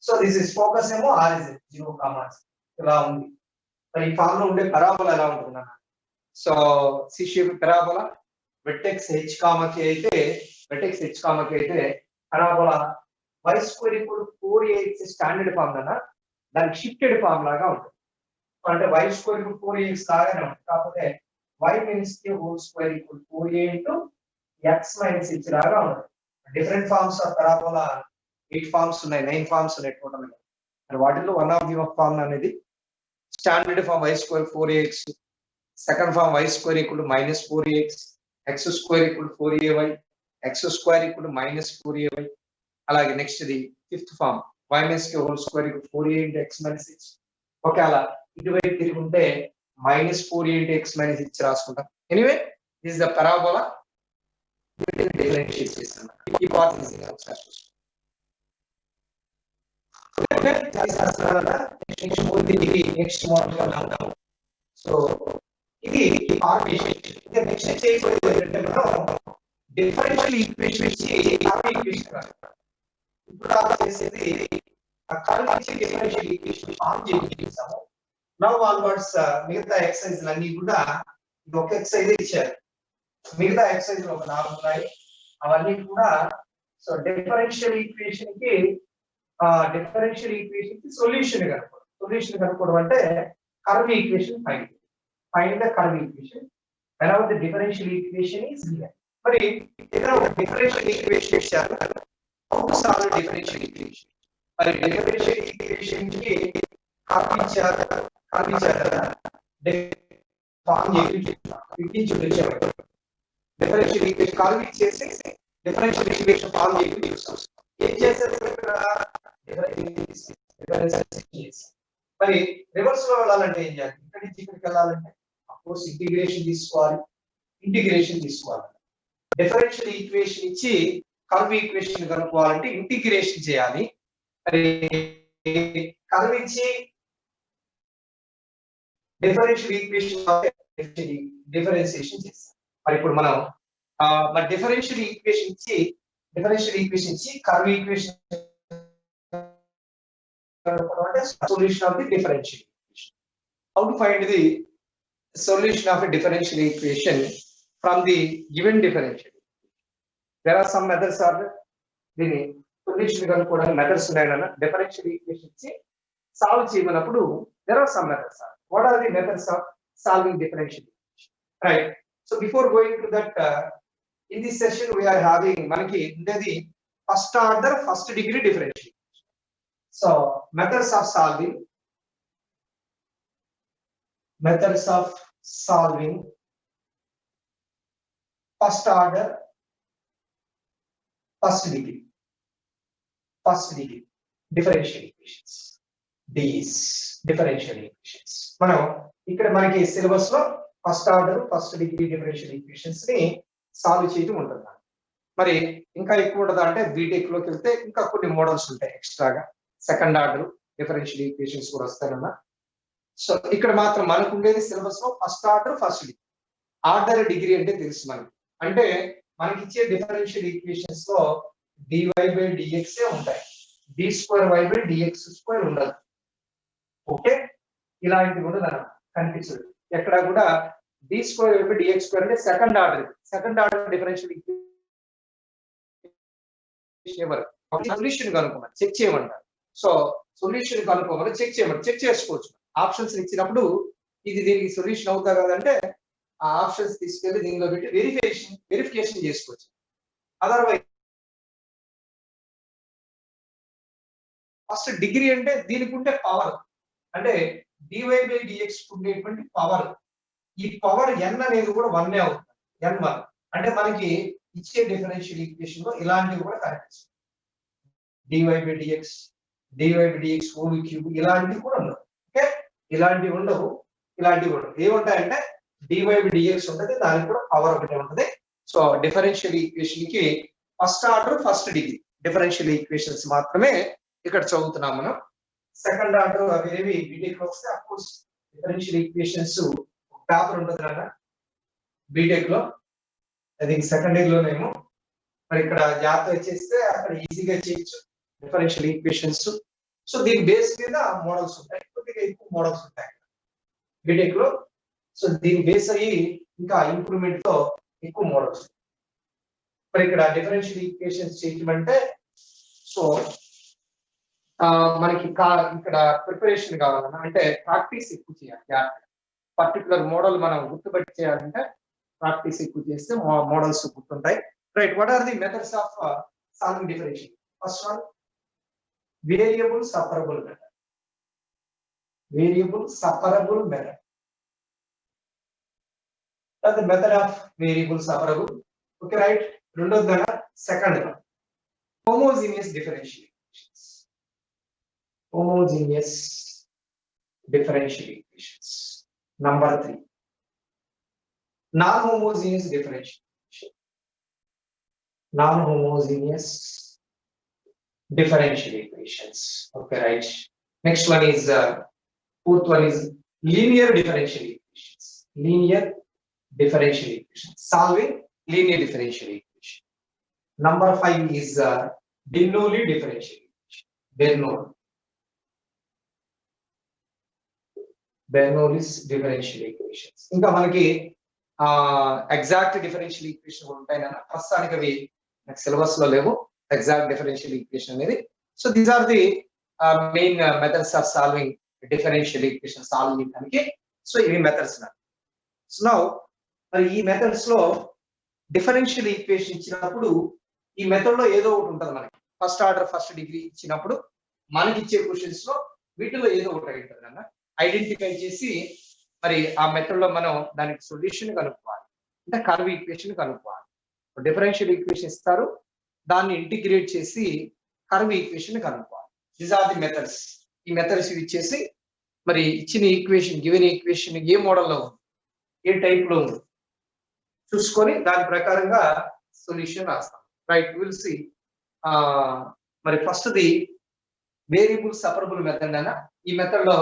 సో దిస్ ఇస్ ఫోకస్ ఏమో ఆరిజిన్ 0, ఇలా ఉంది. మరి ఈ ఫామ్ లో ఉండే parabola ఎలా ఉంటుంది అన్న? So C shape parabola vertex h, k అయితే parabola y² = 4ax standard form అన్న, దానికి షిఫ్టెడ్ ఫామ్ లాగా ఉంటుంది. అంటే y² = 4ax లాగానే ఉంటుంది, కాకపోతే y - k² = 4a into x - h లాగా ఉంటుంది. Different forms of parabola 8 forms ఉన్నాయి, 9 ఫార్మ్స్ ఉన్నాయి టోటల్ గా. మరి వాటిలో వన్ ఆఫ్ ది ఫార్మ్ అనేది standard form y² 4ax, second form y² = -4ax, x² = 4ay, x² = -4ay. అలాగే నెక్స్ట్ ఇది fifth form y - k² = 4a into x - h. ఒకవేళ ఇటువైపు తిరిగి ఉంటే -4a into x - h రాసుకుంటాం. Anyway this is the parabola differentiate చేస్తాం. ఈ part next model లో అంటాం. సో ఇది నెక్స్ట్ చేయబోయేది ఏంటంటే మనం డిఫరెన్షియల్ ఈక్వేషన్ ఇచ్చి కర్వ్ ఈక్వేషన్ ఇప్పుడు చేసేది ఆ కర్వ్ ఇచ్చి డిఫరెన్షియల్ ఈక్వేషన్ ఫార్మ్ చేయించాము. నౌ ఆన్వర్డ్స్ మిగతా ఎక్సర్సైజ్ అన్ని కూడా ఇది ఒక ఎక్సర్సైజ్ ఇచ్చారు, మిగతా ఎక్సర్సైజ్ ఒక 4 ఉన్నాయి. అవన్నీ కూడా సో డిఫరెన్షియల్ ఈక్వేషన్ కి సొల్యూషన్ కనుక్కోవడం అంటే curve equation find the curve equation whenever the differential equation is given. మరి ఏదైనా ఒక డిఫరెన్షియల్ ఈక్వేషన్ ఇచ్చారు, how to solve the differential equation. మరి డిఫరెన్షియల్ ఈక్వేషన్ కి కర్వ్ ఇచ్చారు కదా, ఫార్మ్ చేయించారు. డిఫరెన్షియల్ ఈక్వేషన్ కర్వ్ ఇచ్చేసి డిఫరెన్షియల్ ఈక్వేషన్ ఫార్మ్ చేయించారు. ఏం చేశారు ఇక్కడ? మరి రివర్స్ లో వెళ్ళాలంటే ఏం చేయాలి? ఇక్కడి నుంచి ఇక్కడికి వెళ్ళాలంటే అఫ్కోర్స్ ఇంటిగ్రేషన్ తీసుకోవాలి. డిఫరెన్షియల్ ఈక్వేషన్ ఇచ్చి కర్వ్ ఈక్వేషన్ కనుక్కోవాలంటే ఇంటిగ్రేషన్ చేయాలి. మరి కర్వ్ ఇచ్చి డిఫరెన్షియల్ ఈక్వేషన్ డిఫరెన్షియేషన్ చేస్తాం. మరి ఇప్పుడు మనం మరి డిఫరెన్షియల్ ఈక్వేషన్ ఇచ్చి curve equation solution of the differential equation. How to find the solution of a differential equation from the given differential equation? There are some methods are the solution kanukodaniki methods unnayana. Differential equation ichi solve cheyamanappudu there are some methods. What are the methods of solving differential equation? Right. So before going to that, in this session we are having manaki undedi first order first degree differential. So methods of solving first order first degree differential equations. These differential equations మనం ఇక్కడ మనకి syllabus లో first order first degree differential equations ని solve చేయడం ఉంటుంది. మరి ఇంకా ఎక్కువ ఉంటుందా అంటే బీటెక్ లోకి వెళ్తే ఇంకా కొన్ని మోడల్స్ ఉంటాయి ఎక్స్ట్రాగా. సెకండ్ ఆర్డర్ డిఫరెన్షియల్ ఈక్వేషన్స్ కూడా వస్తాయన్నా. సో ఇక్కడ మాత్రం మనకు ఉండేది సిలబస్ లో first order first degree. Order degree అంటే తెలుసు మనకి, అంటే మనకి ఇచ్చే డిఫరెన్షియల్ ఈక్వేషన్స్ లో dy/dx ఉంటాయి, d²y/dx² ఉండదు. ఓకే, ఇలాంటివి ఉండదు అన్న, కనిపించదు ఎక్కడ కూడా. d²y/dx² అంటే సెకండ్ ఆర్డర్ డిఫరెన్షియల్ ఈక్వేషన్ ఎవరు సొల్యూషన్ కనుక్కోమని చెక్ చేయమంటారు. సో సొల్యూషన్ కనుక్కోమని చెక్ చేయమని చెక్ చేసుకోవచ్చు. ఆప్షన్స్ ఇచ్చినప్పుడు ఇది దీనికి సొల్యూషన్ అవుతా కదంటే ఆ ఆప్షన్స్ తీసుకెళ్లి దీనిలో పెట్టి వెరిఫికేషన్ చేసుకోవచ్చు. అదర్వైజ్ ఫస్ట్ డిగ్రీ అంటే దీనికి ఉండే పవర్ అంటే డివై బై డిఎక్స్ ఉండేటువంటి పవర్. ఈ పవర్ ఎన్ అనేది కూడా 1 అవుతుంది. n1 అంటే మనకి ఇచ్చే డిఫరెన్షియల్ ఈక్వేషన్ లో ఇలాంటివి కూడా కనిపిస్తుంది. Dy by dx whole cube ఇలాంటివి కూడా ఉండవు. ఓకే, ఇలాంటివి ఉండవు. ఏముంటాయంటే డివై బై డిఎక్స్ ఉంటుంది, దానికి కూడా పవర్ ఒకటి ఉంటుంది. సో డిఫరెన్షియల్ ఈక్వేషన్ కి first order first degree differential equations మాత్రమే ఇక్కడ చదువుతున్నాం మనం. సెకండ్ ఆర్డర్ అవేవి బీటెక్ లో వస్తే అఫ్కోర్స్ డిఫరెన్షియల్ ఈక్వేషన్స్ పేపర్ ఉంటుంది కదా బీటెక్ లో, అది సెకండ్ ఇయర్ లోనేమో. మరి ఇక్కడ జాగ్రత్త వచ్చేస్తే అక్కడ ఈజీగా చేయొచ్చు డిఫరెన్షియల్ ఈక్వేషన్స్. సో దీని బేస్ మీద మోడల్స్ ఉంటాయి, కొద్దిగా ఎక్కువ మోడల్స్ ఉంటాయి బీటెక్ లో. సో దీని బేస్ అయ్యి ఇంకా ఇంప్రూవ్మెంట్ తో ఎక్కువ మోడల్స్. మరి ఇక్కడ డిఫరెన్షియల్ ఈక్వేషన్స్ చేయమంటే సో మనకి ఇక్కడ ప్రిపరేషన్ కావాలన్నా అంటే ప్రాక్టీస్ ఎక్కువ చేయాలి. పర్టికులర్ మోడల్ మనం గుర్తుపట్టి చేయాలంటే ప్రాక్టీస్ ఎక్కువ చేస్తే మోడల్స్ గుర్తుంటాయి. Right, what are the methods of solving differential? First one variable separable method. Variable separable method. That's the method of variable separable. Okay, right? రెండోది second one homogeneous differential equations. Homogeneous differential equations. Number 3 non-homogeneous differential equation. Non-homogeneous differential equations. Okay, right? Next one is fourth one is linear differential equations. Linear differential equation, solving linear differential equation. Number 5 is Bernoulli differential equation. Bernoulli's differential equations. ఇంకా మనకి exact differential equation ఉంటాయి నాన్న, ప్రస్తుతానికి అవి నాకు syllabus లో లేవు exact differential equation అనేది. So these are the main methods of solving differential equation solve చేయడానికి. సో ఇవి మెథడ్స్ నా. సో నౌ మరి ఈ మెథడ్స్ లో డిఫరెన్షియల్ ఈక్వేషన్ ఇచ్చినప్పుడు ఈ మెథడ్ లో ఏదో ఒకటి ఉంటుంది మనకి. ఫస్ట్ ఆర్డర్ ఫస్ట్ డిగ్రీ ఇచ్చినప్పుడు మనకి ఇచ్చే క్వశ్చన్స్ లో వీటిలో ఏదో ఒకటి ఉంటుంది అన్న. ఐడెంటిఫై చేసి మరి ఆ మెథడ్ లో మనం దానికి సొల్యూషన్ కనుక్కోవాలి, అంటే కర్వ్ ఈక్వేషన్ కనుక్కోవాలి. డిఫరెన్షియల్ ఈక్వేషన్ ఇస్తారు, దాన్ని ఇంటిగ్రేట్ చేసి కర్వ్ ఈక్వేషన్ కనుక్కోవాలి. These are the methods. ఈ మెథడ్స్ ఇచ్చేసి మరి ఇచ్చిన ఈక్వేషన్ గివెన్ ఈక్వేషన్ ఏ మోడల్లో ఉంది, ఏ టైప్ లో ఉంది చూసుకొని దాని ప్రకారంగా సొల్యూషన్ రాస్తాం. Right, will see. మరి first the variable separable method అన్న. ఈ మెథడ్ లో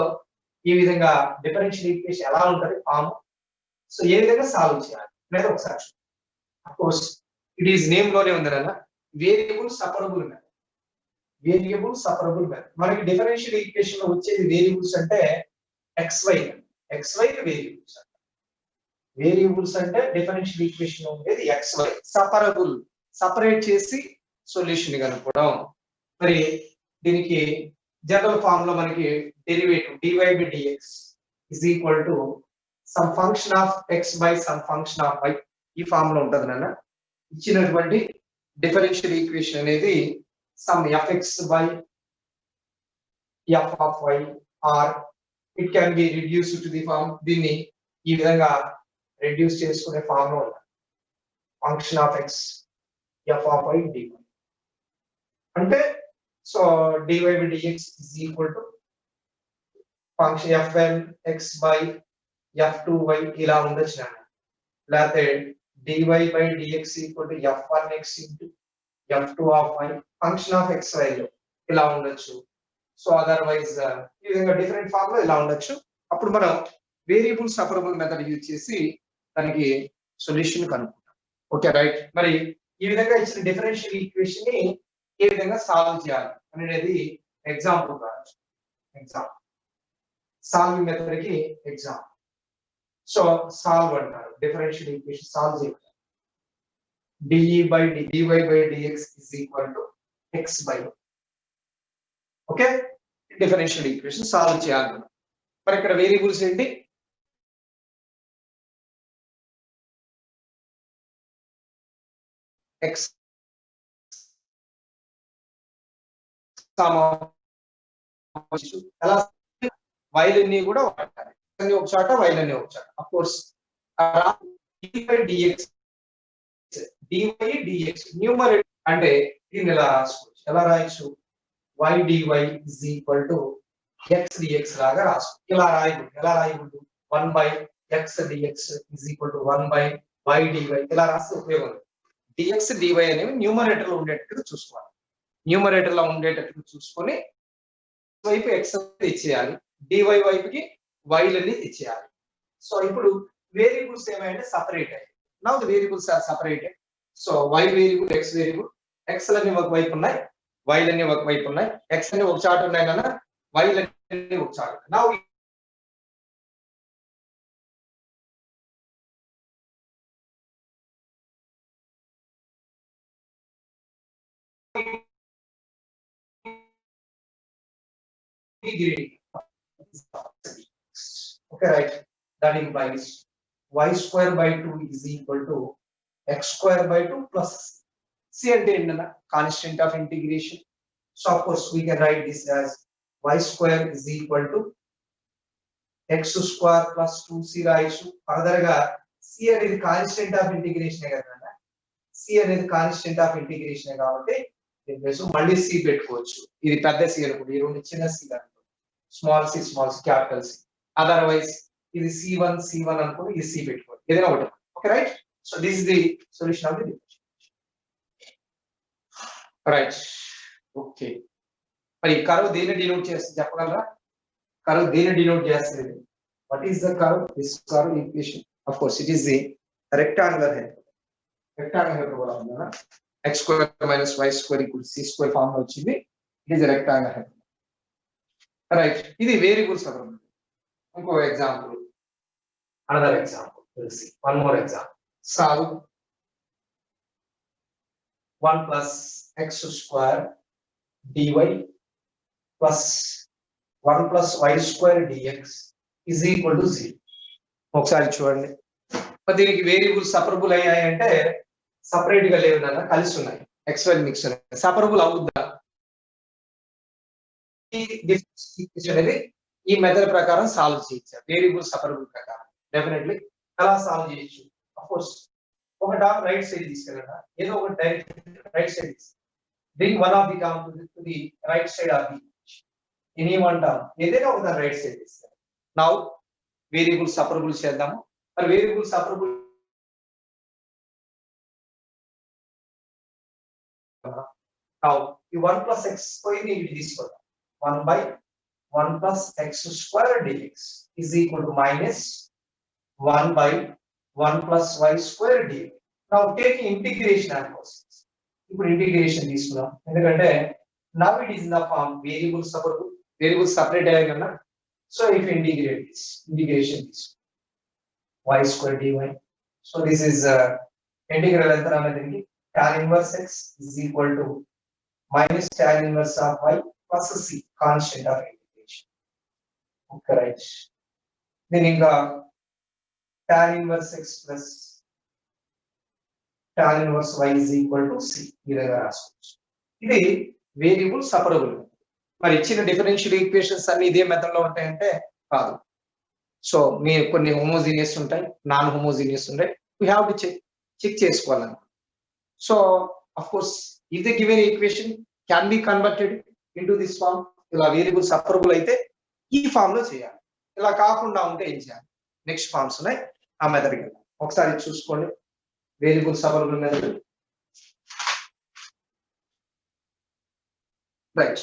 ఈ విధంగా డిఫరెన్షియల్ ఈక్వేషన్ ఎలా ఉంటుంది ఫామ్, సో ఏ విధంగా సాల్వ్ చేయాలి అనేది ఒకసారి. Of course it is name లోనే ఉంది అన్న, variable separable method. Variable separable method. మనకి డిఫరెన్షియల్ ఈక్వేషన్ లో వచ్చేది వేరియబుల్స్ అంటే XY వేరియబుల్స్. వేరియబుల్స్ అంటే డిఫరెన్షియల్ ఈక్వేషన్ ఉండేది XY. సపరబుల్ సపరేట్ చేసి సొల్యూషన్ కనుక్కోవడం. మరి దీనికి జనరల్ ఫామ్ లో మనకి derivative dy by dx is equal to some function of x by some function of y. ఈ ఫామ్ లో ఉంటుంది నాన్న. ఇచ్చినటువంటి డిఫరెన్షియల్ ఈక్వేషన్ అనేది some fx by f of y or it can be reduced to the form. దీన్ని ఈ విధంగా reduce చేసుకునే ఫామ్ లో ఉంది. Function of x f of y dy అంటే so dy by dx is equal to function fn x by f2y ఇలా ఉండొచ్చు నాన్న. లేకపోతే dy by dx equal to f1x into f2 of y function of xy లో ఇలా ఉండొచ్చు. So otherwise ఈ విధంగా డిఫరెంట్ ఫామ్ లో ఇలా ఉండొచ్చు. అప్పుడు మనం వేరియబుల్ సపరబుల్ మెథడ్ యూజ్ చేసి దానికి సొల్యూషన్ కనుక్కుంటాం. Okay, right. మరి ఈ విధంగా ఇచ్చిన డిఫరెన్షియల్ ఈక్వేషన్ ని ఏ విధంగా సాల్వ్ చేయాలి అనేది ఎగ్జాంపుల్ కావచ్చు. ఎగ్జాంపుల్ సాల్వింగ్ మెథడ్ కి ఎగ్జాంపుల్. సో సాల్వ్ అంటారు డిఫరెన్షియల్ ఈక్వేషన్ సాల్వ్ చేయాలి. dy by dx is equal to x by okay differential equation solve చేయాలి మరి ఇక్కడ వేరియబుల్స్ ఏంటి x ఎలా వైలన్నీ కూడా వాడాలి ఒక చాట వైలన్నీ ఒక చాట of course dx dy dx numerator అంటే దీన్ని ఎలా రాసుకోవచ్చు ఎలా రాయొచ్చు y dy is equal to x dx లాగా రాసుకోవచ్చు ఇలా రాయకూడదు ఎలా రాయకూడదు 1 by x dx is equal to 1 by y dy ఇలా రాస్తే ఉపయోగం dx dy అనేవి న్యూమరేటర్ లో ఉండేటట్టు చూసుకోవాలి న్యూమరేటర్ లో ఉండేటట్టు చూసుకొని వైపు x ఇచ్చేయాలి dy వైపుకి y లని ఇచ్చేయాలి సో ఇప్పుడు వేరియబుల్స్ ఏమైనా సెపరేట్ అయ్యాయి now the variables are separated so y variable x variable x లని ఒక వైపు ఉన్నాయి y లని ఒక వైపు ఉన్నాయి x అని ఒక చార్ట్ ఉన్నాయి నాన్న y లని ఒక chart now okay right that implies y square by 2 is equal to x square by 2 plus c and the constant of integration so of course we can write this as y square is equal to x square plus 2c రాయొచ్చు further గా c అనేది constant of integration కదా c అనేది constant of integration కాబట్టి దీనిలో మళ్ళీ c పెట్టుకోవచ్చు ఇది పెద్ద c అనుకోండి ఈ రెండు చిన్న c అనుకోండి small C capital C otherwise ఇది c1 అనుకోండి ఇది c పెట్టుకోండి ఏదైనా ఒకటి okay right so this is the solution of the differential right okay మరి కర్వ్ దేని డినోట్ చేస్తుంది చెప్పగలరా కర్వ్ దేని డినోట్ చేస్తుంది what is the curve this curve equation of course it is the rectangular hyperbola ఉందా x square minus y square equals c square form లో వచ్చింది it is rectangular hyperbola right ఇది variables అన్నమాట ఇంకో example another example let's see one more example solve 1 plus x square dy plus 1 plus y square dx is equal to 0 ఒకసారి చూడండి మరి దీనికి variable separable అయ్యాయి అంటే సెపరేట్ గా లేవు నాన్న కలిసి ఉన్నాయి xy మిక్స్ ఉన్నాయి సెపరబుల్ అవుద్దా అనేది ఈ మెథడ్ ప్రకారం సాల్వ్ చేయొచ్చు వేరియబుల్ సెపరబుల్ ప్రకారం డెఫినెట్లీ ఎలా సాల్వ్ చేయొచ్చు ఆఫ్ కోర్స్ ఒక టర్మ్ రైట్ సైడ్ తీసుకెళ్ళండి ఏదో ఒక direct right side bring one of the term to the right side of the any one term ఏదైనా ఒక దాని రైట్ సైడ్ తీసుకెళ్ళండి నౌ వేరియబుల్ సెపరబుల్ చేద్దాము మరి వేరియబుల్ సెపరబుల్ నౌ ఈ 1 plus x పోయింది ఇది తీసుకోండి 1 by 1 plus x square dx is equal to minus 1 by 1 plus y square dx. Now take integration and process. ఇప్పుడు ఇంటిగ్రేషన్ తీసుకున్నాం ఎందుకంటే now it is in the form variable separate అయ్యాయి కదా so if integrate this integration this y square dy so this is integral ఎంత అనేది tan inverse x is equal to minus tan inverse of y plus c constant of integration okay right then inga tan inverse x plus tan inverse y is equal to c ఈ విధంగా రాసుకోవచ్చు ఇది variable separable మరి ఇచ్చిన differential equations అన్ని ఇదే method లో ఉంటాయంటే కాదు సో మీ కొన్ని హోమోజీనియస్ ఉంటాయి నాన్ హోమోజీనియస్ ఉంటాయి వీ హావ్ టు చెక్ చేసుకోవాలన్నమాట so of course if the given equation can be converted into this form ఇలా వేరియబుల్ సెపరబుల్ అయితే ఈ ఫామ్ లో చేయాలి ఇలా కాకుండా ఉంటే ఏం చేయాలి నెక్స్ట్ ఫార్మ్స్ ఉన్నాయి ఆ మెథడ్ కి ఒకసారి చూసుకోండి వేరియబుల్ సెపరబుల్ మెథడ్ రైట్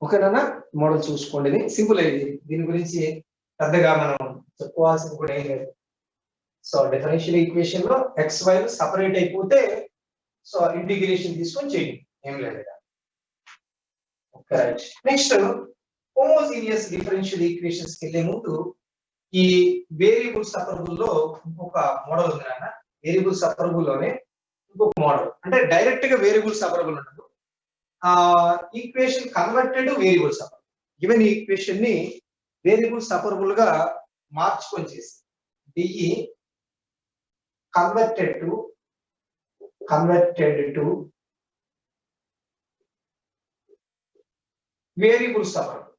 ఓకేనా మోడల్ చూసుకోండి సింపుల్ ఇది దీని గురించి పెద్దగా మనం చెప్పుకోవాల్సింది కూడా ఏం లేదు సో డిఫరెన్షియల్ ఈక్వేషన్ లో ఎక్స్ వై సెపరేట్ అయిపోతే సో ఇంటిగ్రేషన్ తీసుకొని చేయండి ఏం లేదు okay right next homogeneous differential equations కి వెళ్ళే ముందు ఈ వేరియబుల్ సపరబుల్ లో ఇంకొక మోడల్ ఉంది నాన్న. వేరియబుల్ సపరబుల్ లోనే ఇంకొక మోడల్, అంటే డైరెక్ట్ గా వేరియబుల్ సపరబుల్ ఉండదు. Equation converted variable separable. Given equation ని వేరియబుల్ సపరబుల్ గా మార్చుకొని చేసి DE converted to variable separable.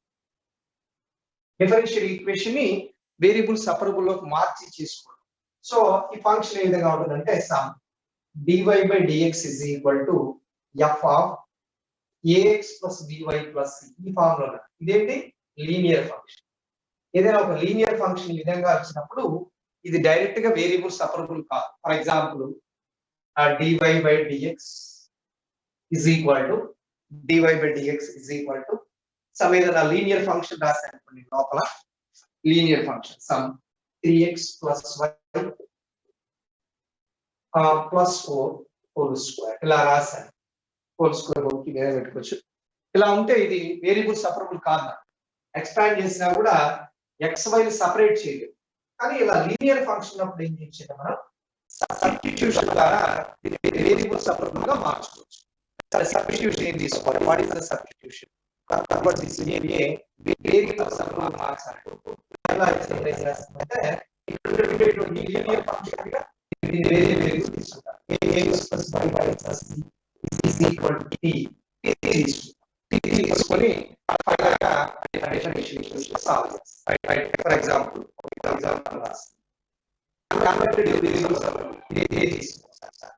Differential equation ని వేరియబుల్ సపరబుల్ లోకి మార్చి చేసుకోండి. సో ఈ ఫంక్షన్ ఏ విధంగా ఉంటుందంటే some dy by dx is equal to f of ax plus by plus c. ఈ ఫార్ములా ఇదేంటి లీనియర్ ఫంక్షన్. ఏదైనా ఒక లీనియర్ ఫంక్షన్ ఈ విధంగా వచ్చినప్పుడు ఇది డైరెక్ట్ గా వేరియబుల్ సపరబుల్ కాదు. For example dy by dx is equal to some ఏదైనా లీనియర్ ఫంక్షన్ రాశాను అనుకోండి, లోపల linear function some 3x plus y plus 4 whole square ఇలా రాశాను. హోల్ స్క్వేర్ కి వేరే పెట్టుకోవచ్చు. ఇలా ఉంటే ఇది వేరియబుల్ సపరబుల్ కాదు. ఎక్స్పాండ్ చేసినా కూడా ఎక్స్ వై ని సపరేట్ చేయలేదు. కానీ ఇలా లీనియర్ ఫంక్షన్ అప్పుడు ఏం చేసేది, మనం సబ్స్టిట్యూషన్ ద్వారా వేరియబుల్ సపరబుల్ గా మార్చుకోవచ్చు. సబ్స్టిట్యూషన్ ఏం తీసుకోవాలి, what is the substitution? Variable separable మార్చాలి. ఎలా చేస్తామంటే లీనియర్ ఫంక్షన్ గా వేరియబుల్ తీసుకుంటాం. ax plus by plus c is equal to t తీసుకొని ఫైనల్ గా డిఫరెన్షియల్ ఈక్వేషన్ సాల్వ్ చేస్తాం. For example converted variable separable ఇది తీసుకుంటాం.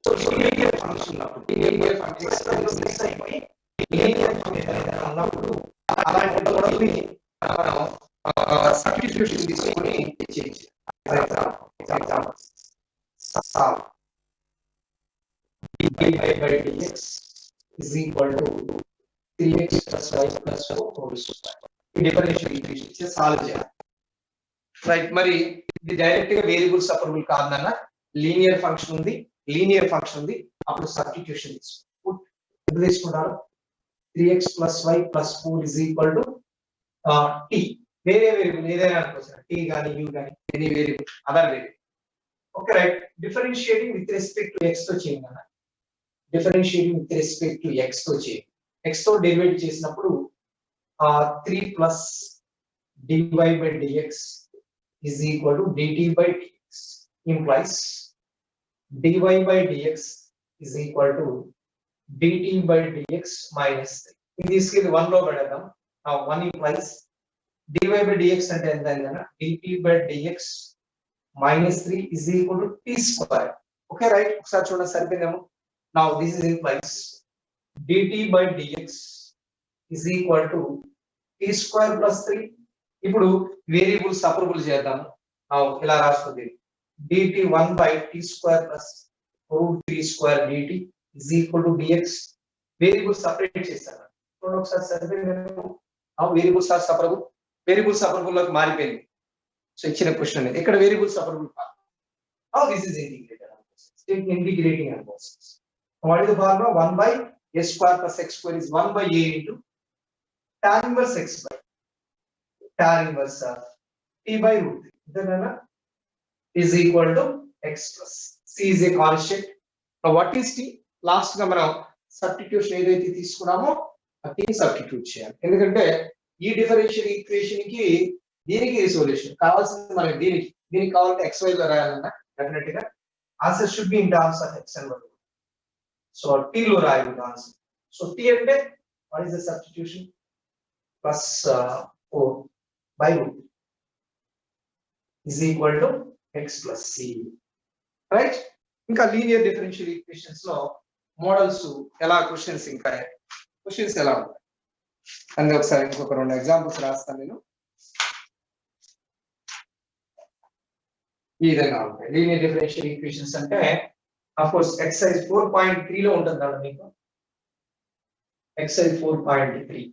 సో లీనియర్ ఫంక్షన్ అన్నప్పుడు అలాంటి మోడల్ని మనం సబ్స్టిట్యూషన్ తీసుకొని చేయాలి. For example solve dy by dx is equal to 3x plus y plus 4 whole square. ఈ డిఫరెన్షియల్ ఈక్వేషన్ ఇచ్చి సాల్వ్ చేయాలి. రైట్. మరి ఇది డైరెక్ట్ గా వేరియబుల్ సపరబుల్ కాదన్న, లీనియర్ ఫంక్షన్ ఉంది. అప్పుడు సబ్స్టిట్యూషన్ తీసుకుంటారు. 3x plus y plus 4 is equal to t. వేరే వేరియబుల్ ఏదైనా అనుకోవచ్చు, t గానీ u గానీ any variable, other variable. Okay right. Differentiating with respect to x తో చేయండి అన్న. Differentiating with respect to x తో చేయండి. x తో డెరివేట్ చేసినప్పుడు 3 plus dy by dx is equal to dt by dx implies dy by dx is equal to dt by dx minus 3. ఇది తీసుకెళ్ళి 1 లో పెడదాం. 1 implies dy by dx అంటే ఎంత అయిందన్న, dt by dx minus 3 is equal to t square. Okay right. ఒకసారి చూడండి సరిపోయిందేమో. Now this is implies dt by dx is equal to t square plus 3. ఇప్పుడు వేరియబుల్ సపరబుల్ చేద్దాము. ఇలా రాస్తుంది dt 1 by t square plus root 3 square dt is equal to dx. Variable separate చేస్తాను. చూడండి ఒకసారి సరిపోయిందేమో. Variable separable లోకి మారిపోయింది. So ఇచ్చిన క్వశ్చన్ అనేది ఇక్కడ వేరియబుల్ సపరబుల్ కాదు. Now this is integrated analysis. Take integrating analysis. What is the formula? 1 by s square plus x square is 1 by a into tan inverse x by tan inverse of t by root 3. Then is equal to x plus c is a constant. Now what is t? Last గా మనం substitution ఏదైతే తీసుకున్నామో ఆ t substitute చేయాలి. ఎందుకంటే ఈ differential equation కి దీనికి సొల్యూషన్ కావాల్సింది మనకి దీనికి కావాలంటే xy లో రాయాలన్నా డెఫినెట్ గా answer should be in terms of x and y. So t లో రాయాలి ఆన్సర్. సో t అంటే what is the substitution? Plus 4 by root is equal to x plus c. Right. ఇంకా లీనియర్ డిఫరెన్షియల్ ఈక్వేషన్స్ లో models ఎలా questions ఎలా ఉంటాయి అని ఒకసారి ఇంకొక 2 ఎగ్జాంపుల్స్ రాస్తాను నేను. ఈ విధంగా ఉంటాయి లీనియర్ డిఫరెన్షియల్ ఈక్వేషన్స్ అంటే. ఆఫ్ కోర్స్ ఎక్సర్సైజ్ 4.3 లో ఉంటుంది కదా మీకు. ఎక్సర్సైజ్ 4.3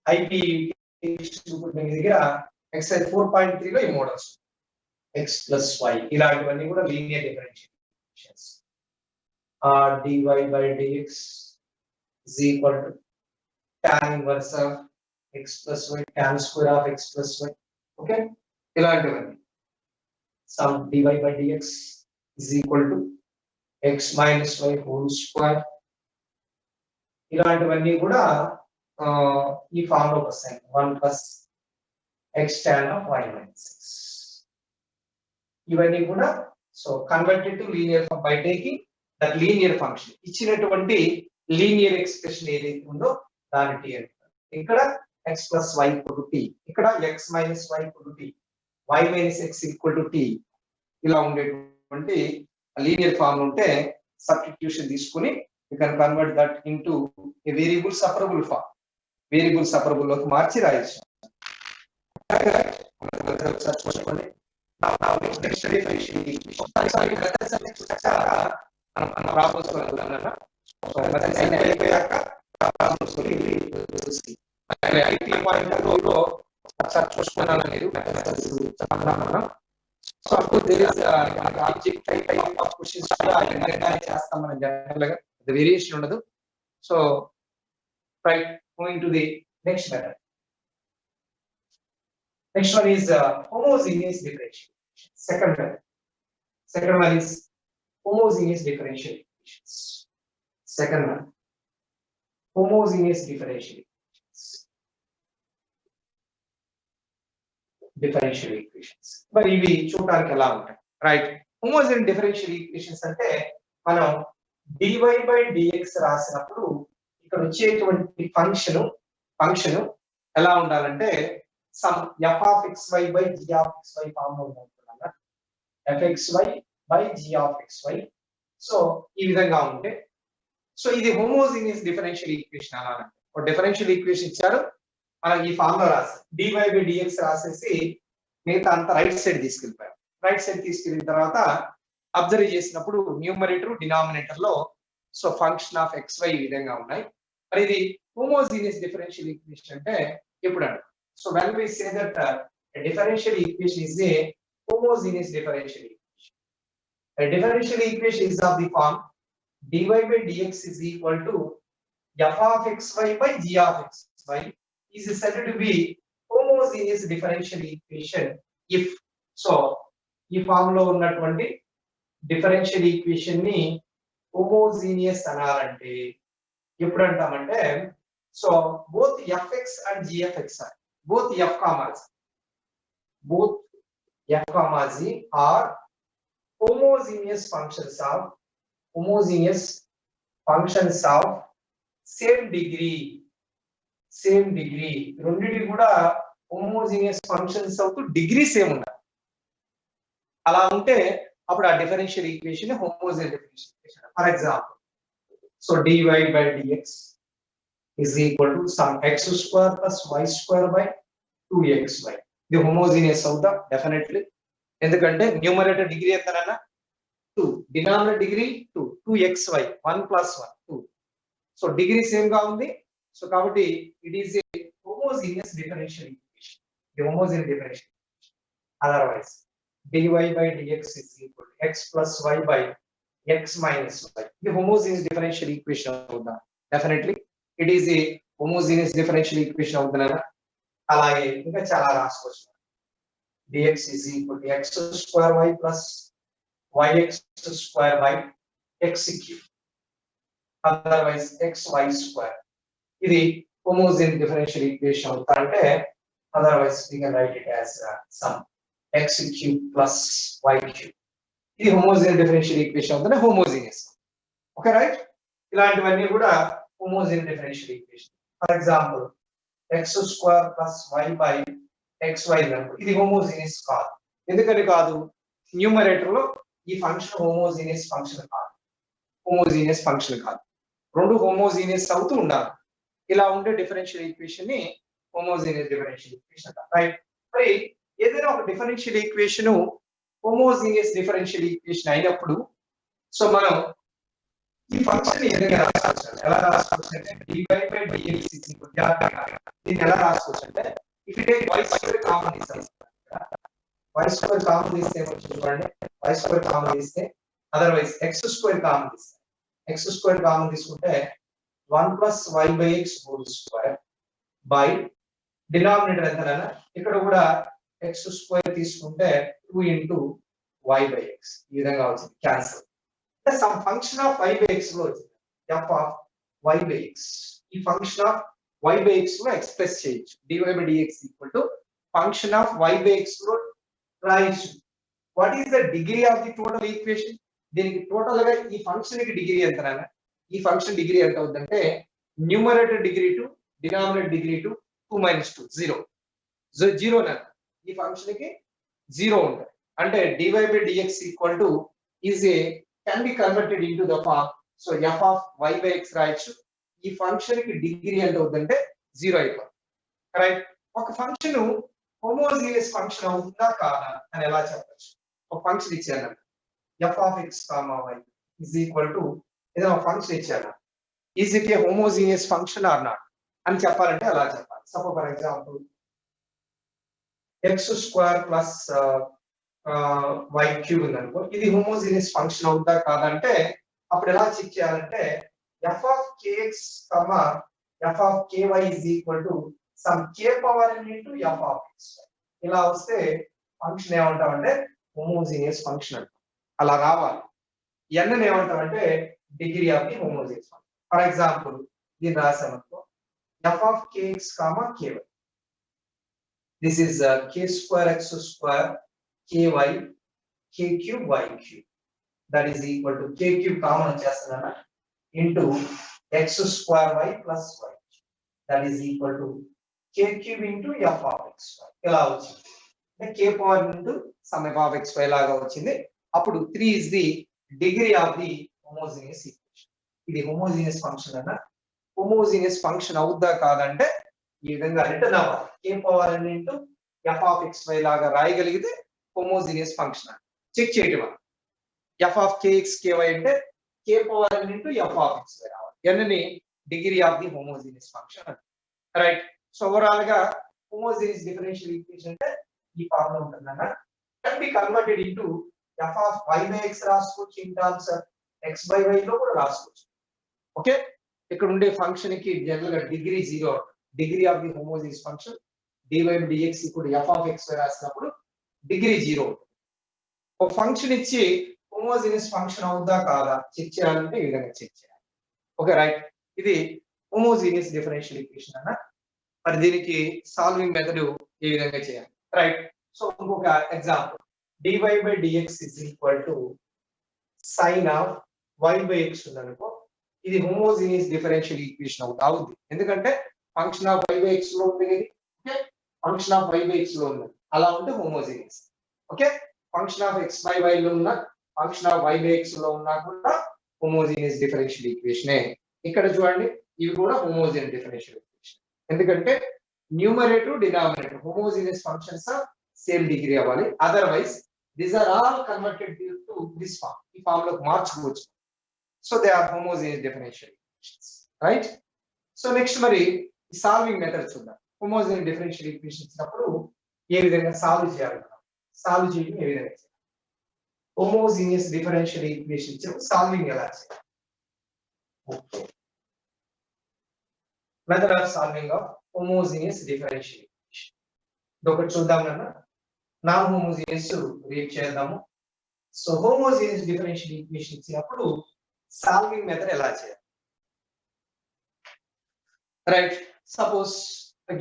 ఐపీ మీ దగ్గర ఎక్సర్సైజ్ 4.3 లో ఈ మోడల్స్ x plus y ఇలాంటివన్నీ కూడా linear differential equations. dy by dx is equal to tan inverse of x plus y tan square of x plus y. Okay, ఇలాంటివన్నీ sum dy by dx is equal to x minus y whole square. ఇలాంటివన్నీ కూడా ఈ form లోకి వస్తాయి. 1 plus x tan of y minus x. ఇవన్నీ కూడా so converted to linear form by taking that linear function. ఇచ్చినటువంటి linear expression ఏదైతే ఉందో దాని టీ అంటారు. ఇక్కడ x plus y equal to t, ఇక్కడ x minus y equal to t, y minus x equal to t. ఇలా ఉండేటువంటి linear form ఉంటే సబ్స్టిట్యూషన్ తీసుకుని you can convert that into a variable separable form. Variable separable లోకి మార్చి రాయొచ్చు. చూసుకోండి. చూసుకున్నాను అనేది సో అప్పుడు ఆబ్జెక్ట్ టైప్ ఆఫ్ క్వశ్చన్స్ చేస్తాం మనం జనరల్ గా వేరియేషన్ ఉండదు. So right, moving to the next method. Next one is homogeneous differential equations. Second method. Second one is homogeneous differential equations. Second one, homogeneous differential equations. Differential equations. మరి ఇవి చూడడానికి ఎలా ఉంటాయి? Right, homogeneous differential equations అంటే మనం dy by dx రాసినప్పుడు ఇక్కడ వచ్చేటువంటి ఫంక్షన్ ఎలా ఉండాలంటే some f of xy by g of xy form లో ఉంటుందన్న fxy by g of xy. So ఈ విధంగా ఉంటే సో ఇది హోమోజీనియస్ డిఫరెన్షియల్ ఈక్వేషన్ అనాలంటే ఒక డిఫరెన్షియల్ ఈక్వేషన్ ఇచ్చారు, మనం ఈ ఫామ్ లో రాసి dy by dx రాసేసి మిగతా అంతా రైట్ సైడ్ తీసుకెళ్ళిపోయాం. రైట్ సైడ్ తీసుకెళ్ళిన తర్వాత అబ్జర్వ్ చేసినప్పుడు న్యూమరేటర్ డినామినేటర్ లో సో ఫంక్షన్ ఆఫ్ xy ఈ విధంగా ఉన్నాయి. మరి ఇది హోమోజీనియస్ డిఫరెన్షియల్ ఈక్వేషన్ అంటే ఎప్పుడు అంటారు? So when we say that a differential equation is a homogeneous differential equation, a differential equation is of the form dy by dx is equal to f of xy by g of xy is said to be homogeneous differential equation if so ఈ form లో ఉన్నటువంటి differential equation ని homogeneous అనాలంటే ఎప్పుడు అంటామంటే so both fx and gfx are both f comma z are homogeneous functions of same degree. రెండిటి కూడా homogeneous functions అవుతూ degree same ఉండాలి. అలా ఉంటే అప్పుడు ఆ differential equation homogeneous differential equation. For example so dy by dx is equal to some x square plus y square by 2xy. ఇది homogeneous అవుతా డెఫినెట్లీ, ఎందుకంటే న్యూమరేటర్ డిగ్రీ ఎంతనన్నా 2, denominator degree 2, 2xy 1 plus 1 2. So degree same గా ఉంది. So కాబట్టి it is a homogeneous differential equation. ఇది homogeneous differential equation. Otherwise dy by dx is equal to x plus y by x minus y. ఇది homogeneous differential equation అవుతా definitely. It is a homogeneous differential equation అవుతుందన్న. అలాగే ఇంకా చాలా రాసుకోవచ్చు. dx is equal to x square y plus yx square by x cube, otherwise xy square. ఇది homogeneous differential equation అవుతా అంటే otherwise we can write it as some x cube plus y cube. ఇది homogeneous differential equation అవుతుంటే homogeneous. Okay right, ఇలాంటివన్నీ కూడా homogeneous differential equation. For example, x square plus y by xy ఇది homogeneous కాదు. ఎందుకని కాదు? న్యూమరేటర్ లో ఈ ఫంక్షన్ homogeneous ఫంక్షన్ కాదు. రెండు homogeneous అవుతూ ఉండాలి. ఇలా ఉండే డిఫరెన్షియల్ ఈక్వేషన్ ని homogeneous differential equation అంటారు. రైట్, మరి ఏదైనా ఒక differential equation homogeneous differential equation అయినప్పుడు సో మనం ఈ ఫంక్షన్ ఏదైనా రాసుకోవచ్చు. ఎలా రాసుకోవచ్చు అంటే dy by dx is equal to దీన్ని ఎలా రాసుకోవచ్చు అంటే if you take y square common తీసేస్తే y square కామన్ తీస్తే చూడండి, y square కామన్ తీస్తే అదర్వైజ్ x square కామన్ తీస్తే x square కామన్ తీసుకుంటే 1 plus y by x whole square by denominator ఎంతనైనా ఇక్కడ కూడా ఎక్స్ స్క్వేర్ తీసుకుంటే 2 ఇంటూ వై బై ఎక్స్ ఈ విధంగా వచ్చింది క్యాన్సల్. అంటే some function of why by x లో వచ్చింది f of why by x. ఈ function of why by x లో ఎక్స్ప్రెస్ చేయొచ్చు. Dy by dx equal to function of why by x లో రాయొచ్చు. What is the degree of the total equation? దీనికి total గా ఈ ఫంక్షన్ కి degree ఎంతనైనా ఈ ఫంక్షన్ డిగ్రీ ఎంత అవుతుందంటే numerator degree two denominator degree two 2 - 2 0 zero ఈ ఫంక్షన్ కి 0 ఉంటుంది. అంటే dy by dx equal to is a can be converted into the form. So F of why by X రాయొచ్చు. ఈ ఫంక్షన్ కి డిగ్రీ ఎంత అవుతుందంటే 0 అయిపోతుంది. రైట్. ఒక ఫంక్షన్ హోమోజీనియస్ ఫంక్షన్ అవుతుందా కాదా అని ఎలా చెప్పచ్చు? ఒక ఫంక్షన్ ఇచ్చాను F of X comma Y is equal to ఏదైనా ఫంక్షన్ ఇచ్చాను is it a homogeneous function or not అని చెప్పాలంటే అలా చెప్పాలి. Suppose for example X square plus Y cube ఉంది అనుకో, ఇది హోమోజీనియస్ ఫంక్షన్ అవుతా కాదంటే అప్పుడు ఎలా చెక్ చేయాలంటే F of kx comma F of ky is equal to some K power n into F of X. ఇలా వస్తే ఫంక్షన్ ఏమంటామంటే హోమోజీనియస్ ఫంక్షన్ అంటాం. అలా రావాలి. n ఏమంటామంటే degree of the homogeneous function. For example దీన్ని రాసామనుకో f of kx comma ky. This is k square x square ky k cube y cube that is equal to k cube common వచ్చేస్తుందన్న into x square y plus y that is equal to k cube into f of x ఇలా వచ్చింది. అంటే k power into sum of x y లాగా వచ్చింది. అప్పుడు 3 is the degree of the homogeneous equation. ఇది homogeneous function అన్న. homogeneous function అవుద్దా కాదంటే ఈ విధంగా రిటర్న్ అవ్వాలి. k power n into F of x y లాగా రాయగలిగితే హోమోజీనియస్ ఫంక్షన్ చెక్ చేయటం. ఎఫ్ ఆఫ్ కేఎక్స్ కేవై అంటే k power n into F of x y రావాలి. n ని degree of the homogeneous function అంటారు. రైట్. సో ఓవరాల్ గా homogeneous differential equation అంటే ఈ ఫార్మ్ లో ఉంటుందన్న. Can be converted into F of why by x రాసుకోవచ్చు, in terms x by y లో కూడా రాసుకోవచ్చు. ఓకే. ఇక్కడ ఉండే ఫంక్షన్ కి జనరల్ గా degree 0, degree of the homogeneous function dy by dx equal to f of x రాసినప్పుడు degree 0. ఒక ఫంక్షన్ ఇచ్చి హోమోజీనియస్ ఫంక్షన్ అవుదా కాదా చెక్ చేయాలంటే ఈ విధంగా చెక్ చేయాలి. Okay right. ఇది హోమోజీనియస్ డిఫరెన్షియల్ ఈక్వేషన్ అన్న. మరి దీనికి సాల్వింగ్ మెథడ్ ఏ విధంగా చేయాలి? రైట్. సో ఇంకొక example dy by dx is equal to sin of y by x ఉందనుకో, ఇది హోమోజీనియస్ డిఫరెన్షియల్ ఈక్వేషన్ అవుతుంది. ఎందుకంటే function of y by x లో ఉంది, okay, function of y by x లో ఉంది. అలా ఉంటే homogeneous. Okay. Function of x by y లో ఉన్న function of y by x లో ఉన్నా కూడా హోమోజీనియస్ డిఫరెన్షియల్ ఈక్వేషనే. ఇక్కడ చూడండి ఇవి కూడా హోమోజీనియస్ డిఫరెన్షియల్ ఈక్వేషన్. ఎందుకంటే numerator denominator homogeneous functions of same degree అవ్వాలి. Otherwise these are all converted to this form. ఈ ఫార్మ్ లో మార్చుకోవచ్చు. So they are homogeneous differential equations. Right. So next మరి సాల్వింగ్ మెథడ్ చూద్దాం. హోమోజీనియస్ డిఫరెన్షియల్ ఈక్వేషన్ ఇచ్చినప్పుడు ఏ విధంగా సాల్వ్ చేయాలి? సాల్వ్ చేయడం ఏ విధంగా చేయాలి? హోమోజీనియస్ డిఫరెన్షియల్ ఈక్వేషన్ ఇచ్చినప్పుడు సాల్వింగ్ ఎలా చేయాలి? Okay. Method of solving of homogeneous differential equation ఒకటి చూద్దాం నాన్న. నాన్ హోమోజీనియస్ రీడ్ చేద్దాము. సో హోమోజీనియస్ డిఫరెన్షియల్ ఈక్వేషన్ ఇచ్చినప్పుడు సాల్వింగ్ మెథడ్ ఎలా చేయాలి? Right. Suppose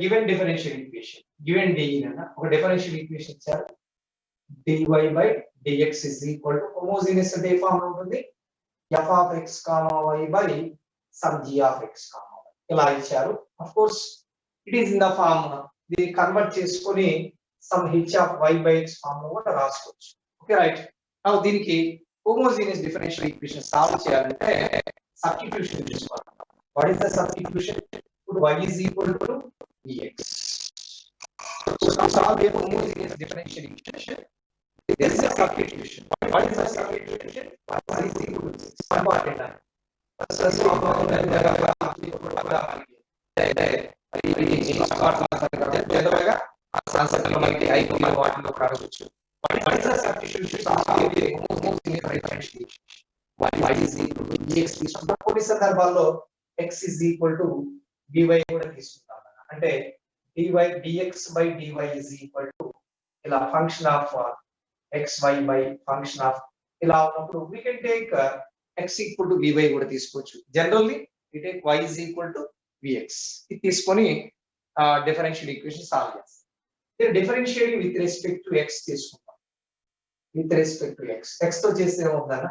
given differential equation, given d అన్న ఒక డిఫరెన్షియల్ ఈక్వేషన్ ఇచ్చారు. dy by dx is equal to homogeneous అంటే ఏ ఫామ్ లో ఉంటుంది? f of x, y by some g of x, y ఇలా ఇచ్చారు. Of course it is in the form. దీన్ని convert చేసుకొని some h of y by x form లో కూడా రాసుకోవచ్చు. Okay right. నౌ దీనికి హోమోజీనియస్ డిఫరెన్షియల్ ఈక్వేషన్ సాల్వ్ చేయాలంటే substitution తీసుకోవాలి. What is the substitution? y is equal to dx. So to solve a homogeneous differential equation, there is a substitution. What is the substitution? Y is equal to 6. Important. కొన్ని సందర్భాల్లో x is equal to dy కూడా తీసుకుంటాం. అంటే dy dx by dy is equal to ఇలా function of xy by function of ఇలా ఉన్నప్పుడు we can take x equal to vy కూడా తీసుకోవచ్చు. Generally we take y is equal to vx ఇది తీసుకొని డిఫరెన్షియల్ ఈక్వేషన్ సాల్వ్ చేస్తాం. నేను differentiating with respect to x తీసుకుంటాం. విత్ రెస్పెక్ట్ టు x తో చేస్తే ఏమవుతుందన్న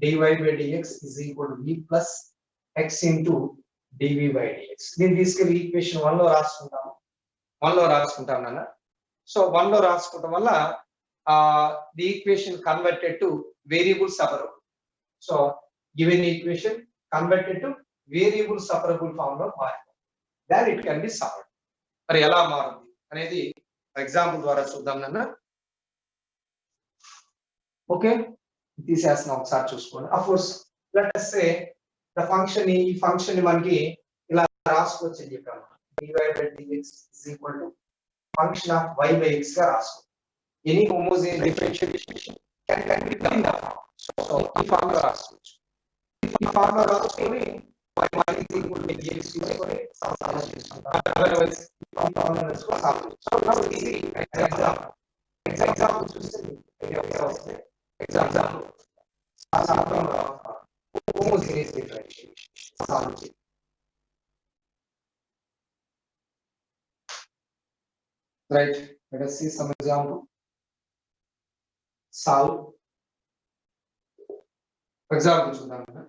dy by dx is equal to v plus x into dv by dx. దీన్ని తీసుకెళ్ళి equation 1 లో రాసుకుంటాము. 1 లో రాసుకుంటాం నాన్న. సో 1 లో రాసుకోవడం వల్ల the equation converted to variable separable. So given equation converted to variable separable form లో మారింది. Then it can be solved. మరి ఎలా మారుంది అనేది ఎగ్జాంపుల్ ద్వారా చూద్దాం నాన్న. ఓకే, తీసేస్తున్నాం ఒకసారి చూసుకోండి. Of course let us say the function ఈ ఫంక్షన్ ని మనకి ఇలా రాసుకోవచ్చు అని చెప్పాము. dy by dx is equal to function of y by x గా రాసుకోవచ్చు. Any homogeneous differential equation can be done that form. So ఈ ఫార్మ్ లో రాసుకోవచ్చు. ఈ ఫార్మ్ లో రాసుకొని y is equal to dx తీసుకొని సాల్వ్ చేసుకుంటాం. అదర్వైజ్ ఈ ఫార్మ్ లో రాసుకొని సాల్వ్ చేసుకోవచ్చు. సో నౌ ఈజీ ఎగ్జాంపుల్ చూస్తే ఎగ్జాంపుల్ ఆ సాధనంలో homogeneous differentiation solve చేయాలి. Right, let us see some example. Solve. Example చూద్దాం.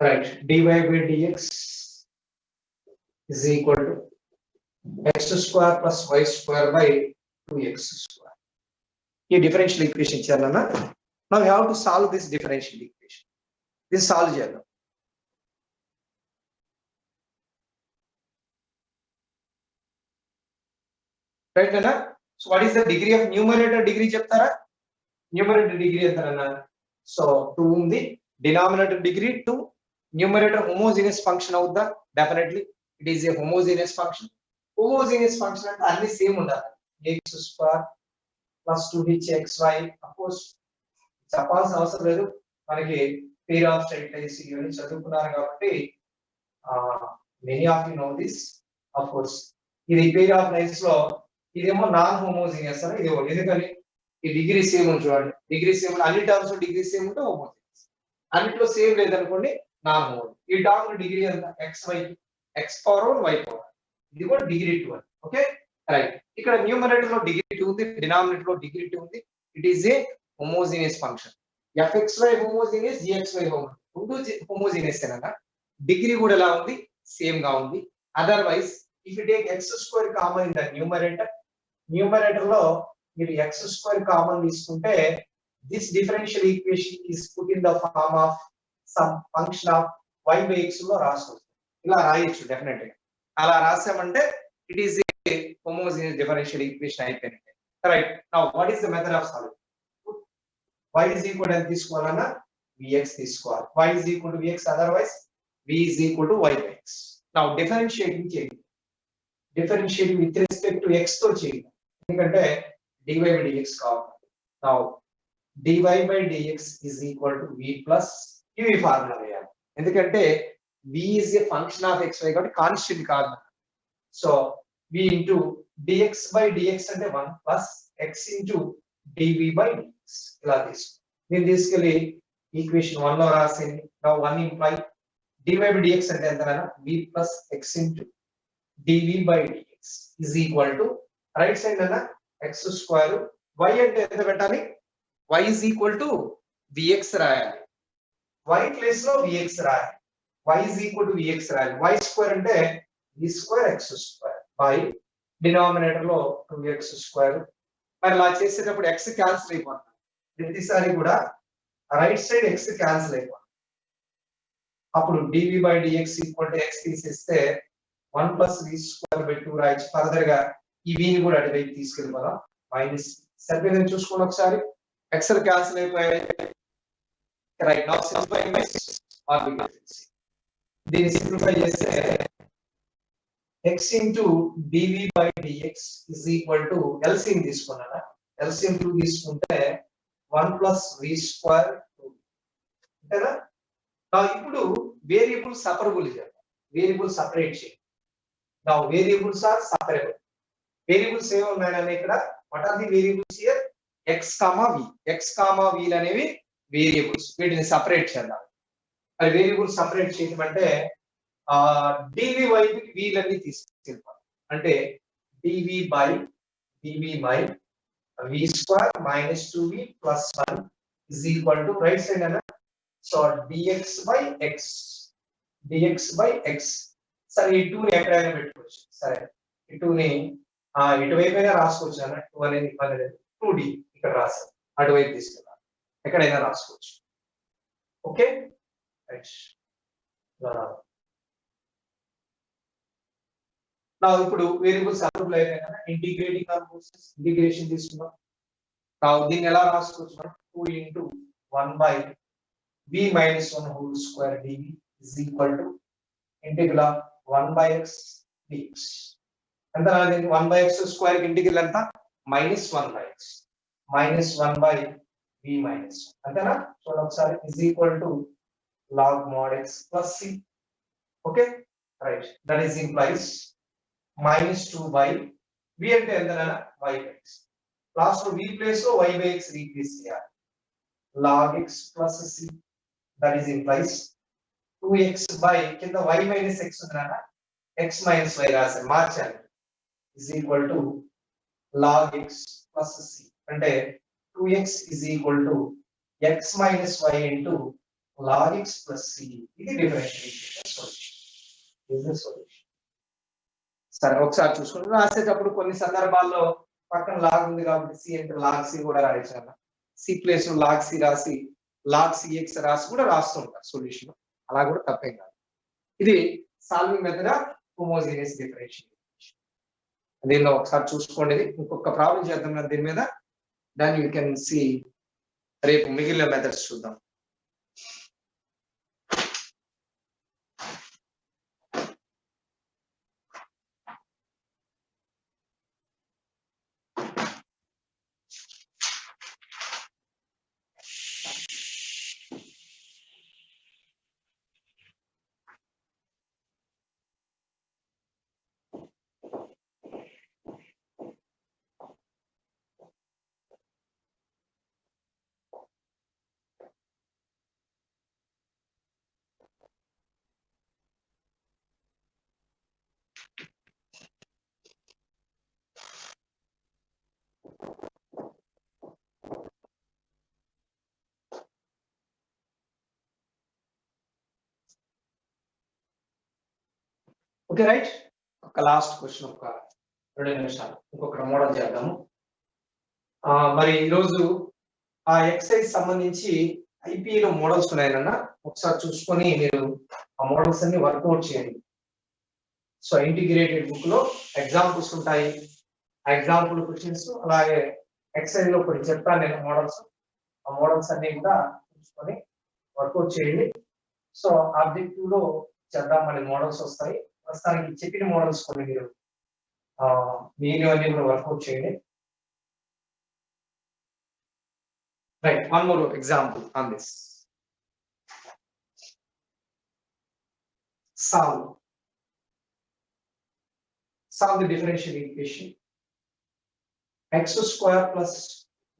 Right, dy by dx is equal to x square plus y square by 2x square. ఈ differential equation ఇచ్చారన్నా. Now we have to solve this differential equation. This solve చేద్దాం. Right అన్న. So what is the degree of numerator? Degree చెప్తారా? Numerator degree ఎంతన్నా? So 2 ఉంది. Denominator degree 2. Numerator homogeneous function అవుద్దా? Definitely it is a homogeneous function. Homogeneous function అంటే అన్ని same ఉండాలి. x square plus 2hxy. Of course చెప్పాల్సిన అవసరం లేదు, మనకి పేర్ ఆఫ్ స్ట్రైట్ లైన్స్ ఇవన్నీ చదువుకున్నారు కాబట్టి many of you know this. Of course ఇది పేర్ ఆఫ్ లైన్స్ లో ఇదేమో నాన్ హోమోజీనియస్ అని ఇది ఎందుకని ఈ డిగ్రీ సేమ్ ఉంది చూడండి. డిగ్రీ సేమ్ అన్ని టర్మ్స్ లో డిగ్రీ సేమ్ ఉంటే హోమోజీనియస్, అన్నిట్లో సేమ్ లేదనుకోండి నాన్ హోమోజీనియస్. ఈ టర్మ్ డిగ్రీ ఎంత xy x power 1 y power, ఇది కూడా డిగ్రీ 2 అని. Okay right. ఇక్కడ న్యూమరేటర్ లో డిగ్రీ 2 ఉంది, డినామినేటర్ లో డిగ్రీ 2 ఉంది. It is a homogeneous function. fxy homogeneous, gxy homogeneous. homogeneous ఏనన్నా డిగ్రీ కూడా ఎలా ఉంది సేమ్ గా ఉంది. Otherwise if you take x స్క్వేర్ కామన్ ఇన్ ద న్యూమరేటర్ లో మీరు x స్క్వేర్ కామన్ తీసుకుంటే this differential equation is put in the form of some function of y by x లో రాసుకోవచ్చు. ఇలా రాయొచ్చు డెఫినెట్ గా. అలా రాసామంటే it is a homogeneous differential equation అయిపోయింది. Right. Now what is the method of solving? y is equal to తీసుకోవాలన్నా vx తీసుకోవాలి. y is equal to vx, otherwise v is equal to y by x. Now differentiating చేయండి. Differentiating with respect to x తో చేయండి, ఎందుకంటే dy by dx కావాలి. Now dy by dx is equal to v plus ఈ formula వేయాలి, ఎందుకంటే v is a function of xy కాబట్టి constant కాదు. So v into dx by dx అంటే 1 plus x into dv by dx ఇలా తీసుకో. నేను తీసుకెళ్ళి ఈక్వేషన్ 1 లో రాసేయండి. Now 1 imply dy by dx అంటే ఎంతనా v plus x into dv by dx is equal to right side అన్న x స్క్వేర్, y అంటే ఎంత పెట్టాలి? y is equal to vx రాయాలి. y ప్లేస్ లో vx రాయాలి. y is equal to vx రాయాలి. y స్క్వేర్ అంటే v square x square by denominator లో 2x స్క్వేర్. మరి ఇలా చేసేటప్పుడు x క్యాన్సిల్ అయిపోతుంది. ప్రతిసారి కూడా రైట్ సైడ్ x క్యాన్సిల్ అయిపోతుంది. అప్పుడు dv by dx equal to x తీసేస్తే 1 plus v స్క్వేర్ బై 2 రాయొచ్చు. ఫర్దర్ గా ఈ v ని కూడా అటువైపు తీసుకెళ్ళిపోదాం. మైనస్ సరిపోయిందని చూసుకోండి ఒకసారి. x క్యాన్సిల్ అయిపోయాయి. రైట్. నౌ సింప్లిఫై దీన్ని సింప్లిఫై చేస్తే x into dv by dx is equal to LCM తీసుకున్నానా? LCM 2 తీసుకుంటే 1 plus v square 2 అంతేనా? ఇప్పుడు వేరియబుల్ సెపరబుల్ చేద్దాం. వేరియబుల్ సెపరేట్ చేయండి. Now variables are separable. Variables ఏమి ఉన్నాయని ఇక్కడ what are the variables here? x, v. x, v అనేవి variables. వీటిని సెపరేట్ చేద్దాం. మరి వేరియబుల్స్ సెపరేట్ చేయమంటే dv by v లన్నీ తీసుకెళ్తాం. అంటే dv by v square minus 2v plus 1 is equal to right side ana. So dx by x. సరే ఈ 2 ని ఎక్కడైనా పెట్టుకోవచ్చు. సరే ఈ 2 ని ఇటువైపైనా రాసుకోవచ్చు అన్న. 2 అనేది 2d ఇక్కడ రాసాం. అటువైపు తీసుకున్నాం. ఎక్కడైనా రాసుకోవచ్చు. Okay right. నా ఇప్పుడు వేరియబుల్స్ సెపరేబుల్ అయినాయి కదా. ఇంటిగ్రేటింగ్ ప్రాసెస్ ఇంటిగ్రేషన్ తీసుకున్నాం. నా దీన్ని ఎలా రాసుకోవచ్చు మనం? 2 into 1 by v minus 1 whole square dv is equal to integral of 1 by x dx. ఎంత రాది? 1 by x square కి ఇంటిగ్రల్ ఎంత? minus 1 by x minus 1 by v minus 1 అంతేనా? చూడండి ఒకసారి is equal to log mod x plus c. okay right, that is implies minus 2 by v అంటే ఎంతనా? y by x. Last లో v place లో y by x replace చేయాలి. log x plus c, that is implies 2x by కింద y minus x ఉందనా, x minus y రాసాను మార్చాలి, is equal to log x plus c. అంటే 2x is equal to x minus y into log x plus c. ఇది differential equation solution. This is the solution. సరే ఒకసారి చూసుకుంటే రాసేటప్పుడు కొన్ని సందర్భాల్లో పక్కన లాగ్ ఉంది కాబట్టి c అంటే log c కూడా రాయించాలి. c ప్లేస్ లో log c రాసి log cx రాసి కూడా రాస్తూ ఉంటారు సొల్యూషన్. అలా కూడా తప్పేం కాదు. ఇది solving method of homogeneous differential equation. దీనిలో ఒకసారి చూసుకోండి. ఇంకొక ప్రాబ్లం చేద్దాం దీని మీద. దాన్ని యూ కెన్ సీ రేపు మిగిలిన మెథడ్స్ చూద్దాం. Okay right. ఒక లాస్ట్ క్వశ్చన్, ఒక 2 నిమిషాలు ఇంకొక మోడల్ చేద్దాము. మరి ఈరోజు ఆ ఎక్సైజ్ సంబంధించి ఐపీలో మోడల్స్ ఉన్నాయన్న, ఒకసారి చూసుకొని మీరు ఆ మోడల్స్ అన్ని వర్కౌట్ చేయండి. సో ఇంటిగ్రేటెడ్ బుక్ లో ఎగ్జాంపుల్స్ ఉంటాయి, ఆ ఎగ్జాంపుల్ క్వశ్చన్స్, అలాగే ఎక్సైజ్ లో కొన్ని చెప్తాను నేను మోడల్స్. ఆ మోడల్స్ అన్ని కూడా చూసుకొని వర్కౌట్ చేయండి. సో ఆబ్జెక్టివ్ లో చేద్దాం, మళ్ళీ మోడల్స్ వస్తాయి. ప్రస్తుతానికి చెప్పిన మోడల్స్ కొన్ని మీరు అన్ని కూడా వర్కౌట్ చేయండి. Right, one more example on this. solve the differential equation x square plus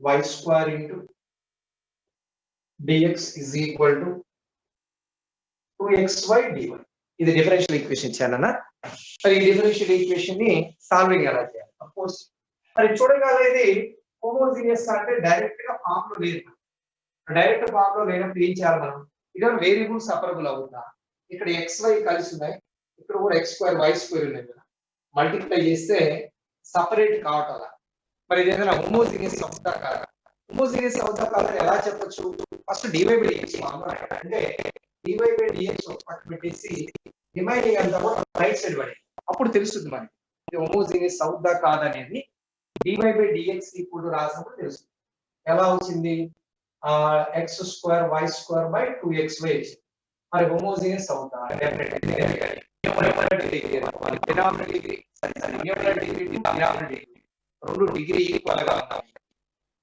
y square into dx is equal to 2xy dy. ఇది డిఫరెన్షియల్ ఈక్వేషన్ ఇచ్చానన్నా. మరి ఈ డిఫరెన్షియల్ ఈక్వేషన్ ని సాల్వింగ్ ఎలా చేయాలి? ఆఫ్ కోర్స్ మరి చూడగలిగేది హోమోజీనియస్ అంటే డైరెక్ట్ గా ఫామ్ లో లేదు. డైరెక్ట్ ఫామ్ లో లేనప్పుడు ఏం చేయాలి మనం? ఇక్కడ వేరియబుల్ సెపరబుల్ అవుతా, ఇక్కడ xy కలిసి ఉన్నాయి, ఇక్కడ కూడా x స్క్వేర్ y స్క్వేర్ ఉన్నాయి కదా, మల్టిప్లై చేస్తే సపరేట్ కావటం. మరి ఇది ఏదైనా హోమోజీనియస్ అవుతా కాదా? హోమోజీనియస్ అవుతా కాదని ఎలా చెప్పొచ్చు? ఫస్ట్ డివై బై డిఎక్స్ అంటే డివై బై డిఎక్స్ పక్కన పెట్టేసి రిమైనింగ్ అంతా కూడా రైట్ సైడ్ పడి అప్పుడు తెలుస్తుంది మనకి ఇది హోమోజీనియస్ అవుతా కాదనేది. డివై బై డిఎక్స్ ఈక్వల్ రాసినప్పుడు తెలుస్తుంది. ఎలా వచ్చింది? X square Y square by 2xy. మరి హోమోజీనియస్ అవుతా రెండు డిగ్రీ ఈక్వల్ గా ఉన్నాయి.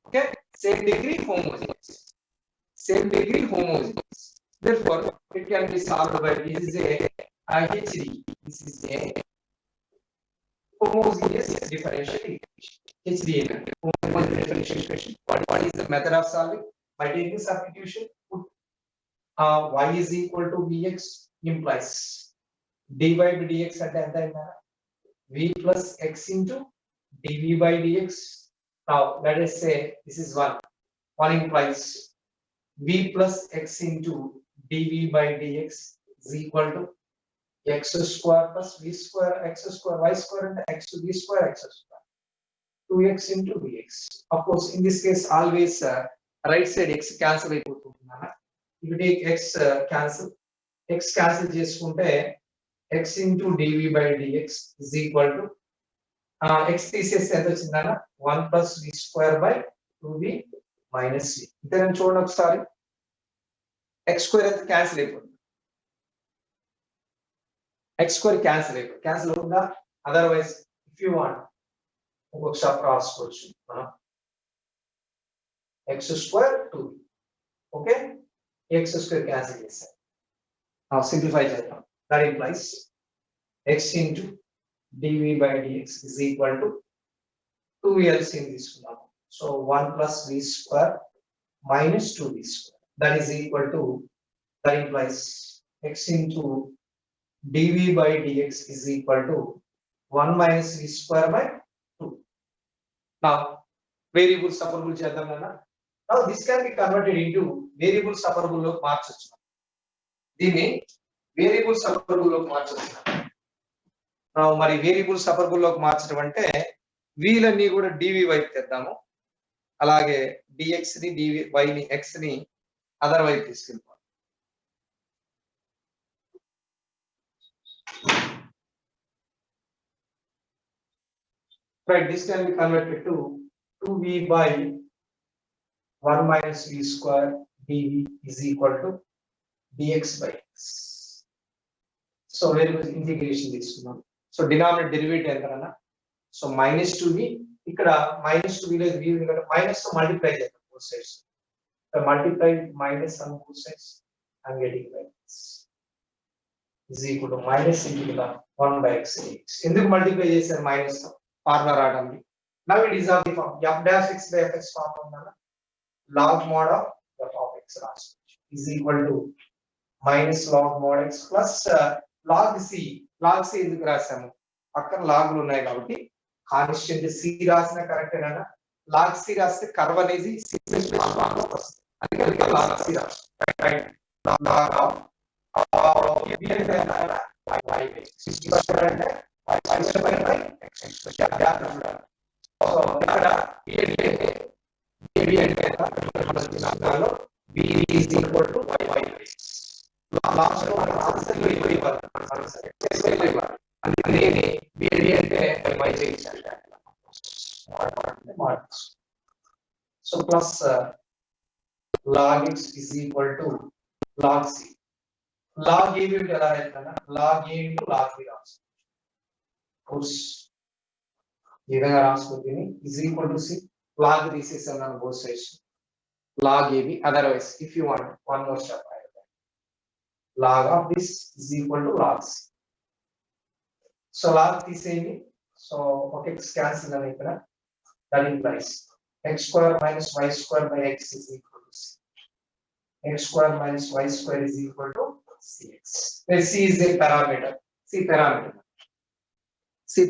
Okay, same degree homogeneous, same degree homogeneous. Therefore, it can be solved by this is a HD. This is a homogeneous differential equation. HDFE, homogeneous differential equation. What is the method of solving? By taking substitution, put y is equal to vx implies dy by dx at the end v plus x into dv by dx. Now let us say this is one implies v plus x into dv by dx is equal to x square plus v square x square y square and x to v square x square 2x into vx. Of course, in this case always right side x cancel అయిపోతుందన్న. If you take x cancel చేసుకుంటే x into dv by dx is equal to x తీసేస్తే ఎంత వచ్చిందన్న 1 plus v square by 2v minus v. ఇంతేనా చూడండి ఒకసారి x square ఎంత cancel అయిపోతుంది. x square cancel అవుతుందా? అదర్వైజ్ ఇఫ్ యూ వాంట్ ఇంకొక స్టెప్ రాసుకోవచ్చు మనం x square 2v. Okay, x square cancel చేసాం. now simplify చేద్దాం. that implies x into dv by dx is equal to 2v LCM తీసుకున్నాం. so 1 plus v square minus 2v square, that is equal to, that implies x into dv by dx is equal to 1 minus v square by 2. now variable separable చేద్దాం నాన్న. now this can be converted into variable separable లోకి మార్చొచ్చు. దీన్ని variable separable లోకి మార్చొచ్చు. now మరి variable separable లోకి మార్చడం అంటే వీలన్నీ కూడా dv వైపు తెద్దాము, అలాగే dx ని dy ని x ని అదర్ వైపు తీసుకెళ్తాం. right, this can be converted to 2v by 1 minus v square dv is equal to dx by x. so variable integration తీసుకున్నాం. so denominator derivative ఎంతనా? so minus 2v, ఇక్కడ minus 2v లో v ఇక్కడ minus తో multiply చేద్దాం both sides. so multiply minus on both sides, I'm getting by x is equal to minus into the 1 by x dx. ఎందుకు multiply చేశారు minus తో? Formula రావడానికి. now it is of the form f dash x by fx form ఉందన్న, log mod of f of x రాసుకోవచ్చు is equal to minus log mod x plus log c. ఎందుకు రాసాము? పక్కన లాగ్లు ఉన్నాయి కాబట్టి constant c రాసిన correct ఏనా? log c రాస్తే curve అనేది c ఫార్మ్ లో వస్తుంది, అందుకే log c రాస్తాం. రైట్, log of b అంటే y by x అంటే y square by x square. So ఇక్కడ b అంటే లో b is equal to y by x. Last లో ఆన్సర్ లో ఇవ్వాలి, ఆన్సర్ ఇవ్వాలి. అందుకని b అంటే y చేయించాలి. So plus log x is equal to log c. log a విలువ ఎలా అవుతుందన్న? log a into log b రాసుకోవచ్చు. కోర్స్ ఈ విధంగా రాసుకుంటే is equal to c. log తీసేసాను both sides, log ab. otherwise if you want one more step, log of this is equal to log c. so log తీసేయండి. so ఒక x cancel అని ఇక్కడ, that implies x square minus y square by x is equal to c. x square minus y square is equal to cx, where c is a parameter. c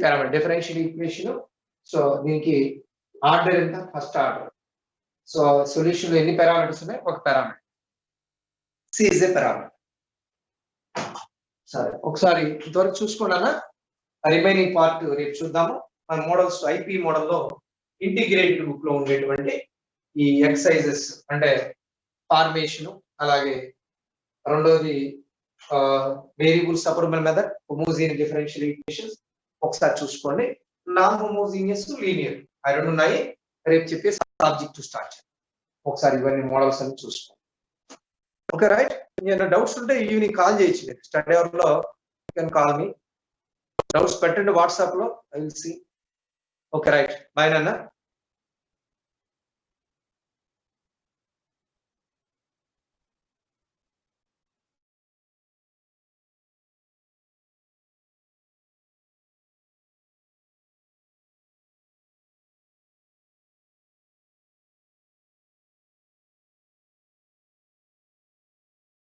parameter differential equation. so దీనికి order ఎంత? First order. So solution లో ఎన్ని parameters ఉన్నాయి? ఒక parameter, c is a parameter. సరే, ఒకసారి ఇంతవరకు చూసుకున్నానా? Remaining part రేపు చూద్దాము. మన మోడల్స్ ఐపీ మోడల్లో ఇంటిగ్రేటెడ్ బుక్ లో ఉండేటువంటి ఈ ఎక్సర్సైజెస్ అంటే ఫార్మేషన్, అలాగే రెండోది variable separable method, homogeneous differential equations ఒకసారి చూసుకోండి. నాన్ హోమోజీనియస్ లీనియర్ ఆ రెండు ఉన్నాయి. రేపు చెప్పే సబ్జెక్ట్ స్టార్ట్ ఒకసారి ఇవన్నీ మోడల్స్ అని చూసుకోండి. Okay right. ఏమైనా డౌట్స్ ఉంటే ఈవినింగ్ కాల్ చేయొచ్చు, మీరు స్టడీ అవర్ లో you can call me. Doubts పెట్టండి వాట్సాప్ లో, I will see. Okay right, bye నాన్న.